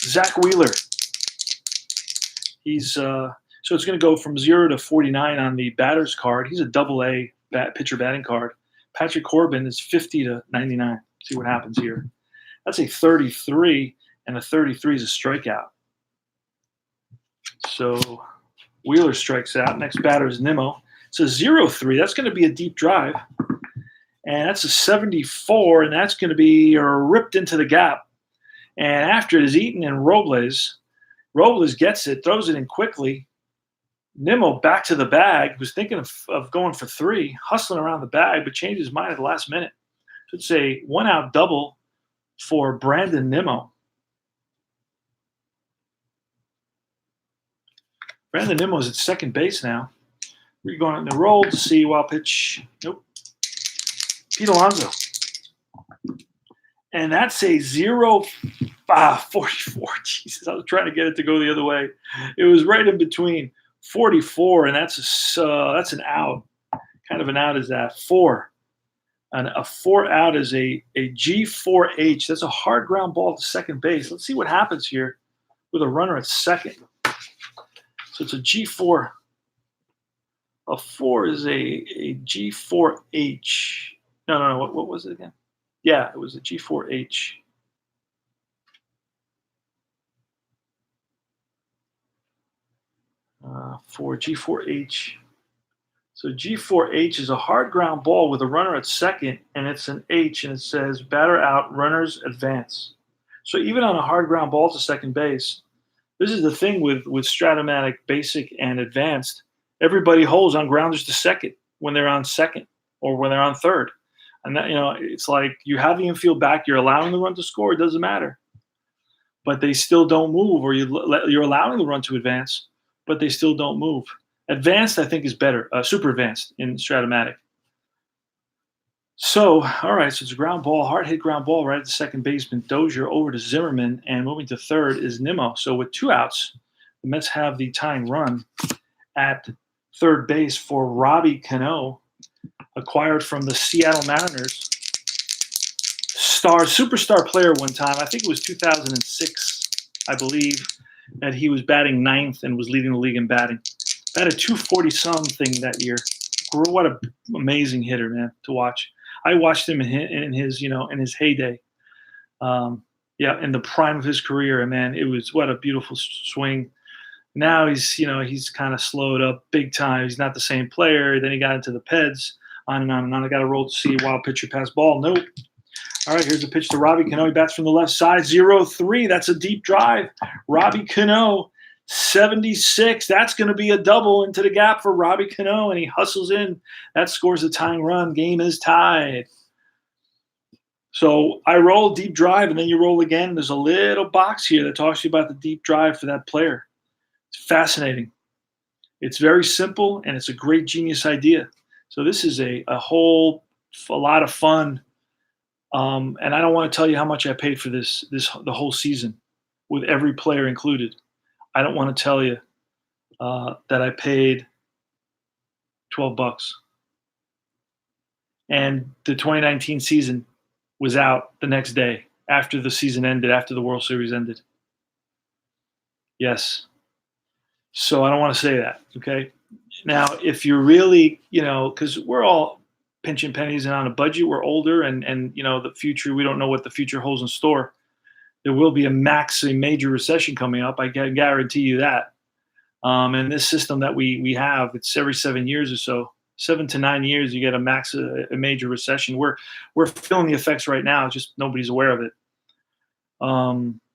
S1: Zach Wheeler. He's so it's going to go from 0 to 49 on the batter's card. He's a double-A pitcher batting card. Patrick Corbin is 50 to 99. See what happens here. That's a 33, and a 33 is a strikeout. So Wheeler strikes out. Next batter is Nimmo. It's a 0-3. That's going to be a deep drive. And that's a 74, and that's going to be ripped into the gap. And after it is Eaton and Robles gets it, throws it in quickly. Nimmo back to the bag, was thinking of going for 3, hustling around the bag, but changed his mind at the last minute. So it's a 1-out double for Brandon Nimmo. Brandon Nimmo is at second base now. We're going to roll to see wild pitch. Nope. Pete Alonso. And that's a 44. Jesus, I was trying to get it to go the other way. It was right in between 44, and that's an out. Kind of an out is that 4. And a 4 out is a G4H. That's a hard ground ball to second base. Let's see what happens here with a runner at second. So it's a G4. A 4 is a G4H. No. What was it again? Yeah, it was a G4H. For G4H. So G4H is a hard ground ball with a runner at second, and it's an H, and it says batter out, runners advance. So even on a hard ground ball to second base, this is the thing with Stratomatic Basic and Advanced. Everybody holds on grounders to second when they're on second or when they're on third. And that, it's like you have the infield back, you're allowing the run to score, it doesn't matter. But they still don't move, or you're allowing the run to advance. but they still don't move. Advanced, I think, is better. Super advanced in Stratomatic. So, all right, so it's a ground ball, hard hit ground ball right at the second baseman. Dozier over to Zimmerman, and moving to third is Nimmo. So with 2 outs, the Mets have the tying run at third base for Robbie Cano, acquired from the Seattle Mariners. Superstar player one time. I think it was 2006, I believe, that he was batting ninth and was leading the league in batting. Batted 240 something that year. What an amazing hitter, man, to watch. I watched him in his heyday. In the prime of his career, and man, it was what a beautiful swing. Now he's kind of slowed up big time. He's not the same player. Then he got into the Peds, on and on and on. I got to roll to see a wild pitcher pass ball. Nope. All right, here's a pitch to Robbie Cano. He bats from the left side, 0-3. That's a deep drive. Robbie Cano, 76. That's going to be a double into the gap for Robbie Cano, and he hustles in. That scores the tying run. Game is tied. So I roll deep drive, and then you roll again. There's a little box here that talks to you about the deep drive for that player. It's fascinating. It's very simple, and it's a great genius idea. So this is a lot of fun. And I don't want to tell you how much I paid for this the whole season, with every player included. I don't want to tell you that I paid $12. And the 2019 season was out the next day after the season ended, after the World Series ended. Yes. So I don't want to say that, okay? Now, if you're really, because we're all pinching pennies and on a budget, we're older, and the future, we don't know what the future holds in store. There will be a major recession coming up. I can guarantee you that. And this system that we have, it's every 7 years or so. 7 to 9 years, you get a major recession. We're feeling the effects right now. Just nobody's aware of it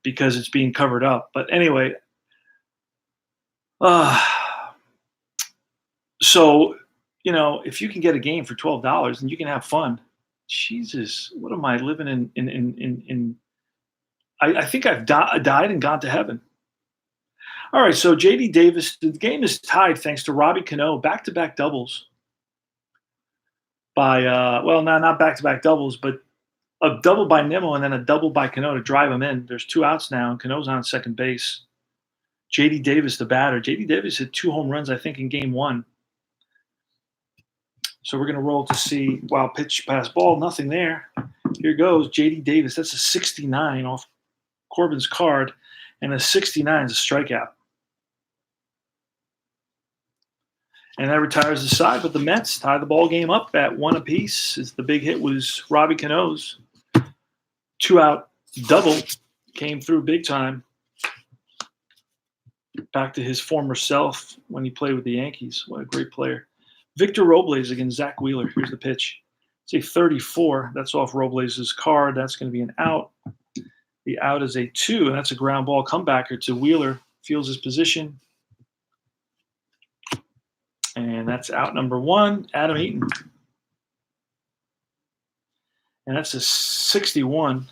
S1: because it's being covered up. But anyway, so if you can get a game for $12 and you can have fun, Jesus, what am I living in? I think I've died and gone to heaven. All right, so J.D. Davis, the game is tied thanks to Robbie Cano, back-to-back doubles. By not back-to-back doubles, but a double by Nimmo and then a double by Cano to drive him in. There's 2 outs now, and Cano's on second base. J.D. Davis, the batter. J.D. Davis hit 2 home runs, I think, in game 1. So we're going to roll to see wild pitch pass ball. Nothing there. Here goes J.D. Davis. That's a 69 off Corbin's card, and a 69 is a strikeout. And that retires the side, but the Mets tie the ball game up at 1 apiece. The big hit was Robbie Cano's 2-out double. Came through big time. Back to his former self when he played with the Yankees. What a great player. Victor Robles against Zach Wheeler. Here's the pitch. It's a 34. That's off Robles' card. That's going to be an out. The out is a 2, and that's a ground ball comebacker to Wheeler. Feels his position. And that's out number 1, Adam Eaton. And that's a 61.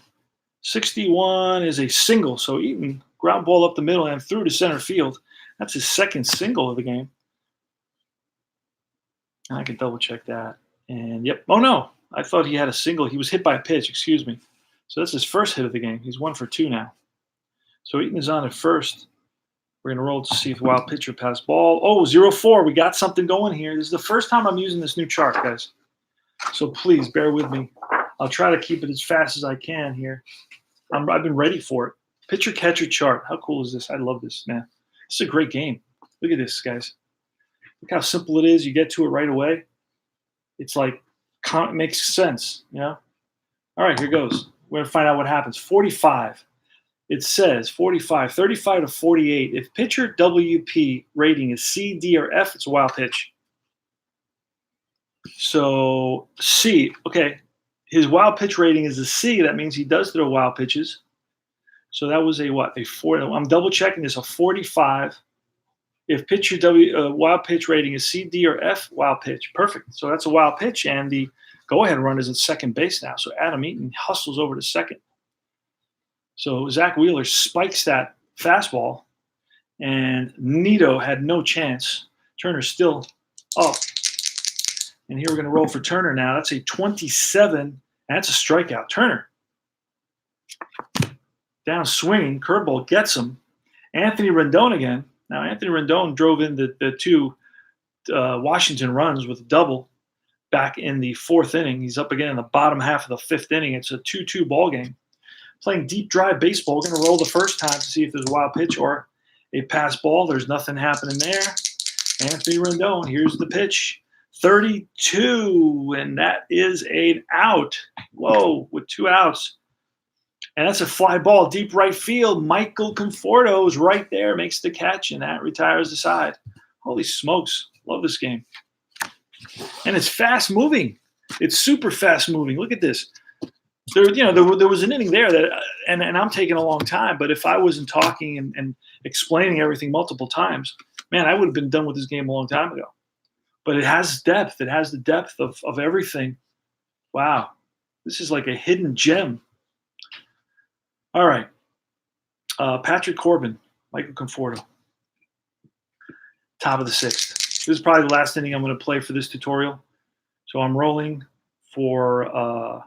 S1: 61 is a single. So Eaton, ground ball up the middle and through to center field. That's his second single of the game. I can double check that. And yep. Oh, no. I thought he had a single. He was hit by a pitch. Excuse me. So that's his first hit of the game. He's 1 for 2 now. So Eaton is on at first. We're going to roll to see if wild pitcher pass ball. Oh, 0-4. We got something going here. This is the first time I'm using this new chart, guys. So please bear with me. I'll try to keep it as fast as I can here. I've been ready for it. Pitcher catcher chart. How cool is this? I love this, man. It's a great game. Look at this, guys. Look how simple it is. You get to it right away. It's like, it makes sense, All right, here goes. We're going to find out what happens. 45. It says 45, 35 to 48. If pitcher WP rating is C, D, or F, it's a wild pitch. So C, okay. His wild pitch rating is a C. That means he does throw wild pitches. So that was a what? A 4. I'm double checking this. A 45. If pitcher wild pitch rating is C, D, or F, wild pitch. Perfect. So that's a wild pitch, and the go-ahead run is at second base now. So Adam Eaton hustles over to second. So Zach Wheeler spikes that fastball, And Nito had no chance. Turner's still up. And here we're going to roll for Turner now. That's a 27. That's a strikeout. Turner down swinging. Curveball gets him. Anthony Rendon again. Now, Anthony Rendon drove in the two Washington runs with a double back in the fourth inning. He's up again in the bottom half of the fifth inning. It's a 2-2 ball game. Playing deep drive baseball. We're going to roll the first time to see if there's a wild pitch or a pass ball. There's nothing happening there. Anthony Rendon, here's the pitch. 32, and that is an out. Whoa, with 2 outs. And that's a fly ball, deep right field. Michael Conforto is right there, makes the catch, and that retires the side. Holy smokes, love this game. And it's fast moving. It's super fast moving. Look at this. There was an inning there that, and I'm taking a long time, but if I wasn't talking and explaining everything multiple times, man, I would have been done with this game a long time ago. But it has depth. It has the depth of everything. Wow. This is like a hidden gem. All right. Patrick Corbin, Michael Conforto. Top of the sixth. This is probably the last inning I'm going to play for this tutorial. So I'm rolling for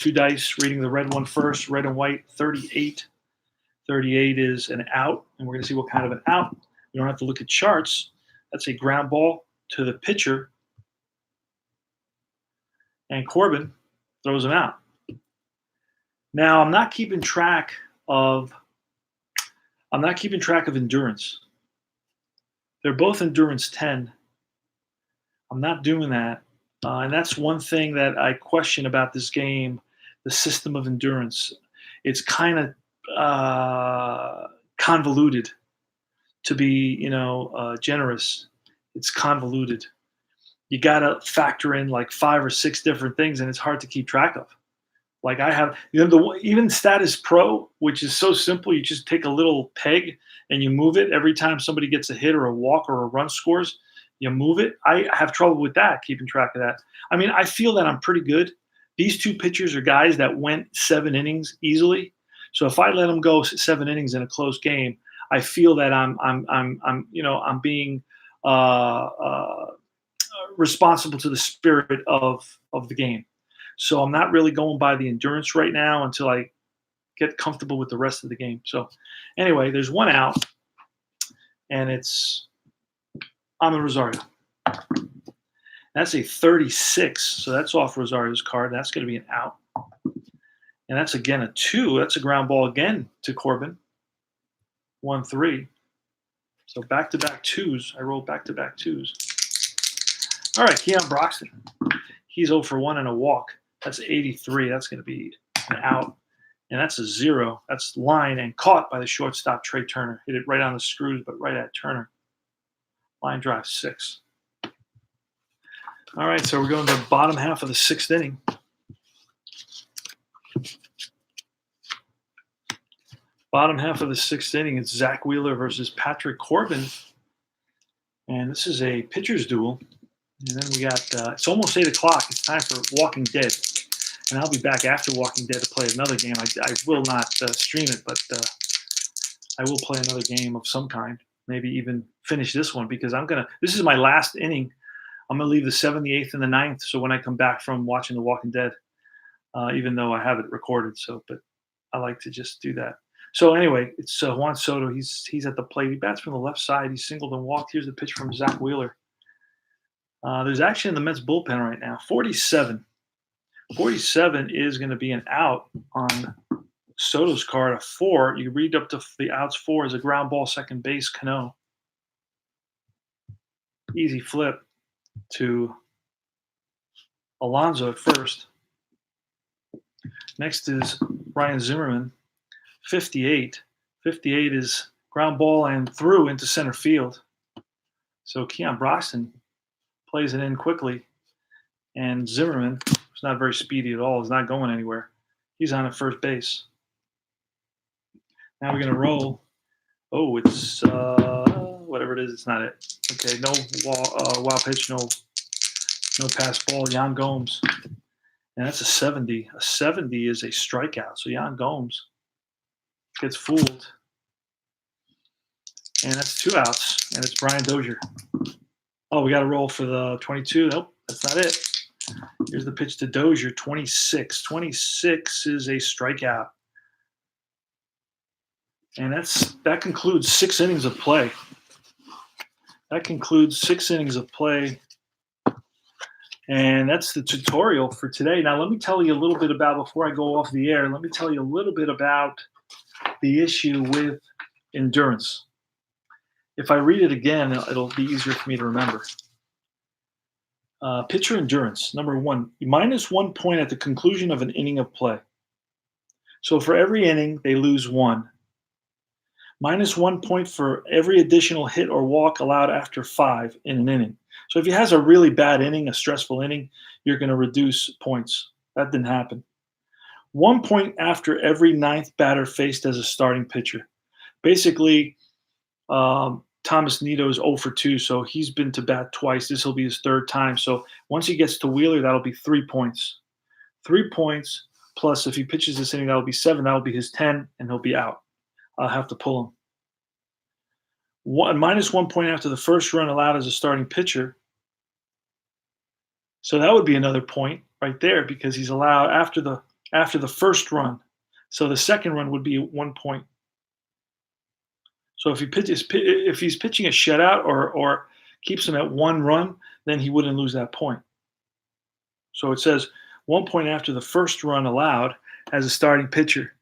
S1: 2 dice, reading the red one first, red and white, 38. 38 is an out, and we're going to see what kind of an out. You don't have to look at charts. That's a ground ball to the pitcher, and Corbin throws him out. Now, I'm not keeping track of endurance. They're both endurance 10. I'm not doing that, and that's one thing that I question about this game, the system of endurance. It's kind of convoluted, to be generous. It's convoluted. You got to factor in like 5 or 6 different things, and it's hard to keep track of. Like I have, even Status Pro, which is so simple. You just take a little peg and you move it every time somebody gets a hit or a walk or a run scores. You move it. I have trouble with that, keeping track of that. I mean, I feel that I'm pretty good. These 2 pitchers are guys that went 7 innings easily. So if I let them go 7 innings in a close game, I feel that I'm being responsible to the spirit of the game. So I'm not really going by the endurance right now until I get comfortable with the rest of the game. So anyway, there's 1 out, and it's Amed Rosario. That's a 36, so that's off Rosario's card. That's going to be an out. And that's, again, a 2. That's a ground ball again to Corbin. 1-3. So back-to-back 2s. I rolled back-to-back 2s. All right, Keon Broxton. He's 0 for 1 and a walk. That's 83. That's going to be an out. And that's a 0. That's line and caught by the shortstop, Trey Turner. Hit it right on the screws, but right at Turner. Line drive 6. All right, so we're going to the bottom half of the 6th inning. Bottom half of the 6th inning, it's Zach Wheeler versus Patrick Corbin. And this is a pitcher's duel. And then we got, it's almost 8 o'clock. It's time for Walking Dead. And I'll be back after Walking Dead to play another game. I will not stream it, but I will play another game of some kind. Maybe even finish this one, because this is my last inning. I'm going to leave the 7th, the 8th, and the 9th. So when I come back from watching The Walking Dead, even though I have it recorded. But I like to just do that. So anyway, it's Juan Soto. He's at the plate. He bats from the left side. He's singled and walked. Here's the pitch from Zach Wheeler. There's action in the Mets bullpen right now. 47. 47 is going to be an out on Soto's card. A 4. You read up to the outs. 4 is a ground ball, second base, Cano. Easy flip to Alonso at first. Next is Ryan Zimmerman. 58. 58 is ground ball and through into center field. So Keon Broxton plays it in quickly. And Zimmerman, who's not very speedy at all, is not going anywhere. He's on at first base. Now we're going to roll. Oh, it's whatever it is. It's not it. Okay, no wild pitch, no pass ball. Yan Gomes. And that's a 70. A 70 is a strikeout. So Yan Gomes gets fooled. And that's 2 outs, and it's Brian Dozier. Oh, we got to roll for the 22. Nope, that's not it. Here's the pitch to Dozier, 26. 26 is a strikeout. And that concludes 6 innings of play. That concludes 6 innings of play. And that's the tutorial for today. Now, let me tell you a little bit about, before I go off the air, let me tell you a little bit about the issue with endurance. If I read it again, it'll be easier for me to remember. Pitcher endurance, number 1, -1 point at the conclusion of an inning of play. So for every inning, they lose 1. -1 point for every additional hit or walk allowed after 5 in an inning. So if he has a really bad inning, a stressful inning, you're going to reduce points. That didn't happen. 1 point after every 9th batter faced as a starting pitcher. Basically, Thomas Nido is 0 for 2, so he's been to bat twice. This will be his 3rd time. So once he gets to Wheeler, that'll be 3 points. 3 points, plus if he pitches this inning, that'll be 7. That'll be his 10, and he'll be out. I'll have to pull him. -1 point after the first run allowed as a starting pitcher. So that would be another point right there, because he's allowed after the first run. So the second run would be 1 point. So if he's pitching a shutout or keeps him at 1 run, then he wouldn't lose that point. So it says 1 point after the first run allowed as a starting pitcher.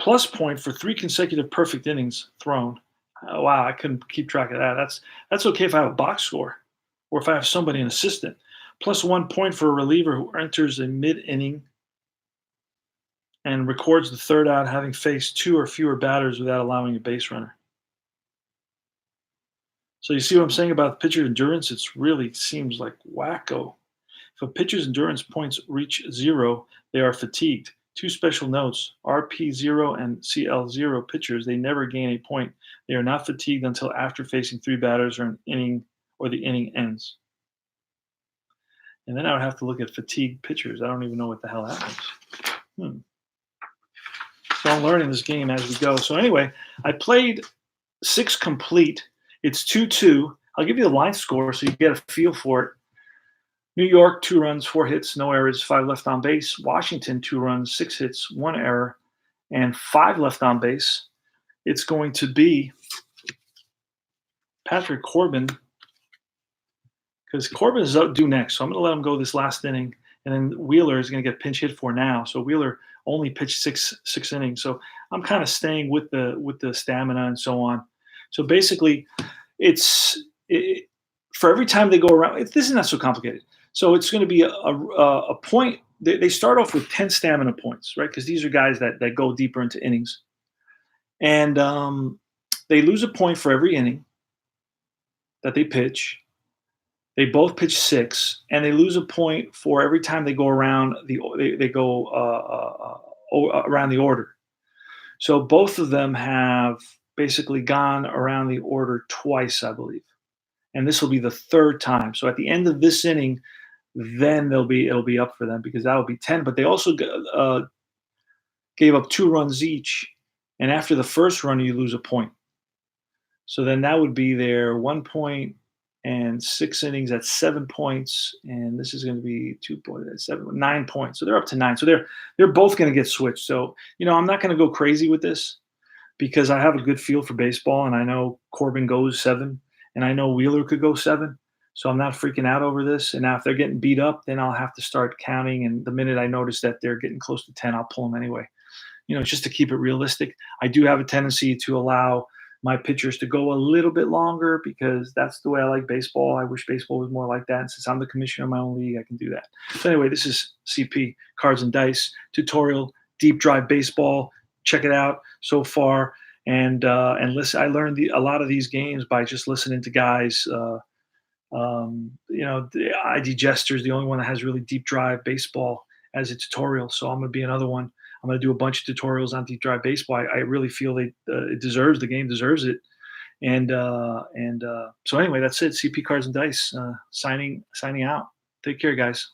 S1: Plus point for 3 consecutive perfect innings thrown. Oh, wow, I couldn't keep track of that. That's okay if I have a box score, or if I have somebody, an assistant. Plus 1 point for a reliever who enters a mid-inning and records the 3rd out, having faced 2 or fewer batters without allowing a base runner. So you see what I'm saying about pitcher endurance? It really seems like wacko. If a pitcher's endurance points reach 0, they are fatigued. 2 special notes: RP0 and CL0 pitchers, they never gain a point. They are not fatigued until after facing 3 batters or an inning, or the inning ends. And then I would have to look at fatigued pitchers. I don't even know what the hell that means. So I'm learning this game as we go. So anyway, I played 6 complete. It's 2-2. I'll give you the line score so you get a feel for it. New York, 2 runs, 4 hits, no errors, 5 left on base. Washington, 2 runs, 6 hits, 1 error, and 5 left on base. It's going to be Patrick Corbin, because Corbin is due next. So I'm going to let him go this last inning, and then Wheeler is going to get pinch hit for now. So Wheeler only pitched six innings. So I'm kind of staying with the stamina and so on. So basically, for every time they go around, this is not so complicated. So it's going to be a point. They start off with 10 stamina points, right? Because these are guys that go deeper into innings. And they lose a point for every inning that they pitch. They both pitch 6, and they lose a point for every time they go around around the order. So both of them have basically gone around the order twice, I believe. And this will be the 3rd time. So at the end of this inning, then it'll be up for them, because that will be 10. But they also gave up 2 runs each, and after the first run, you lose a point. So then that would be their 1 point and 6 innings at 7 points, and this is going to be 2 points at 7, 9 points. So they're up to 9. So they're both going to get switched. So I'm not going to go crazy with this, because I have a good feel for baseball, and I know Corbin goes 7, and I know Wheeler could go 7. So I'm not freaking out over this. And now if they're getting beat up, then I'll have to start counting. And the minute I notice that they're getting close to 10, I'll pull them anyway. Just to keep it realistic. I do have a tendency to allow my pitchers to go a little bit longer, because that's the way I like baseball. I wish baseball was more like that. And since I'm the commissioner of my own league, I can do that. So anyway, this is CP, Cards and Dice tutorial, deep drive baseball. Check it out so far. And listen, I learned a lot of these games by just listening to guys. The ID Jester is the only one that has really deep drive baseball as a tutorial. So I'm going to be another one. I'm going to do a bunch of tutorials on deep drive baseball. I really feel it deserves, the game deserves it. And so anyway, that's it. CP Cards and Dice signing out. Take care, guys.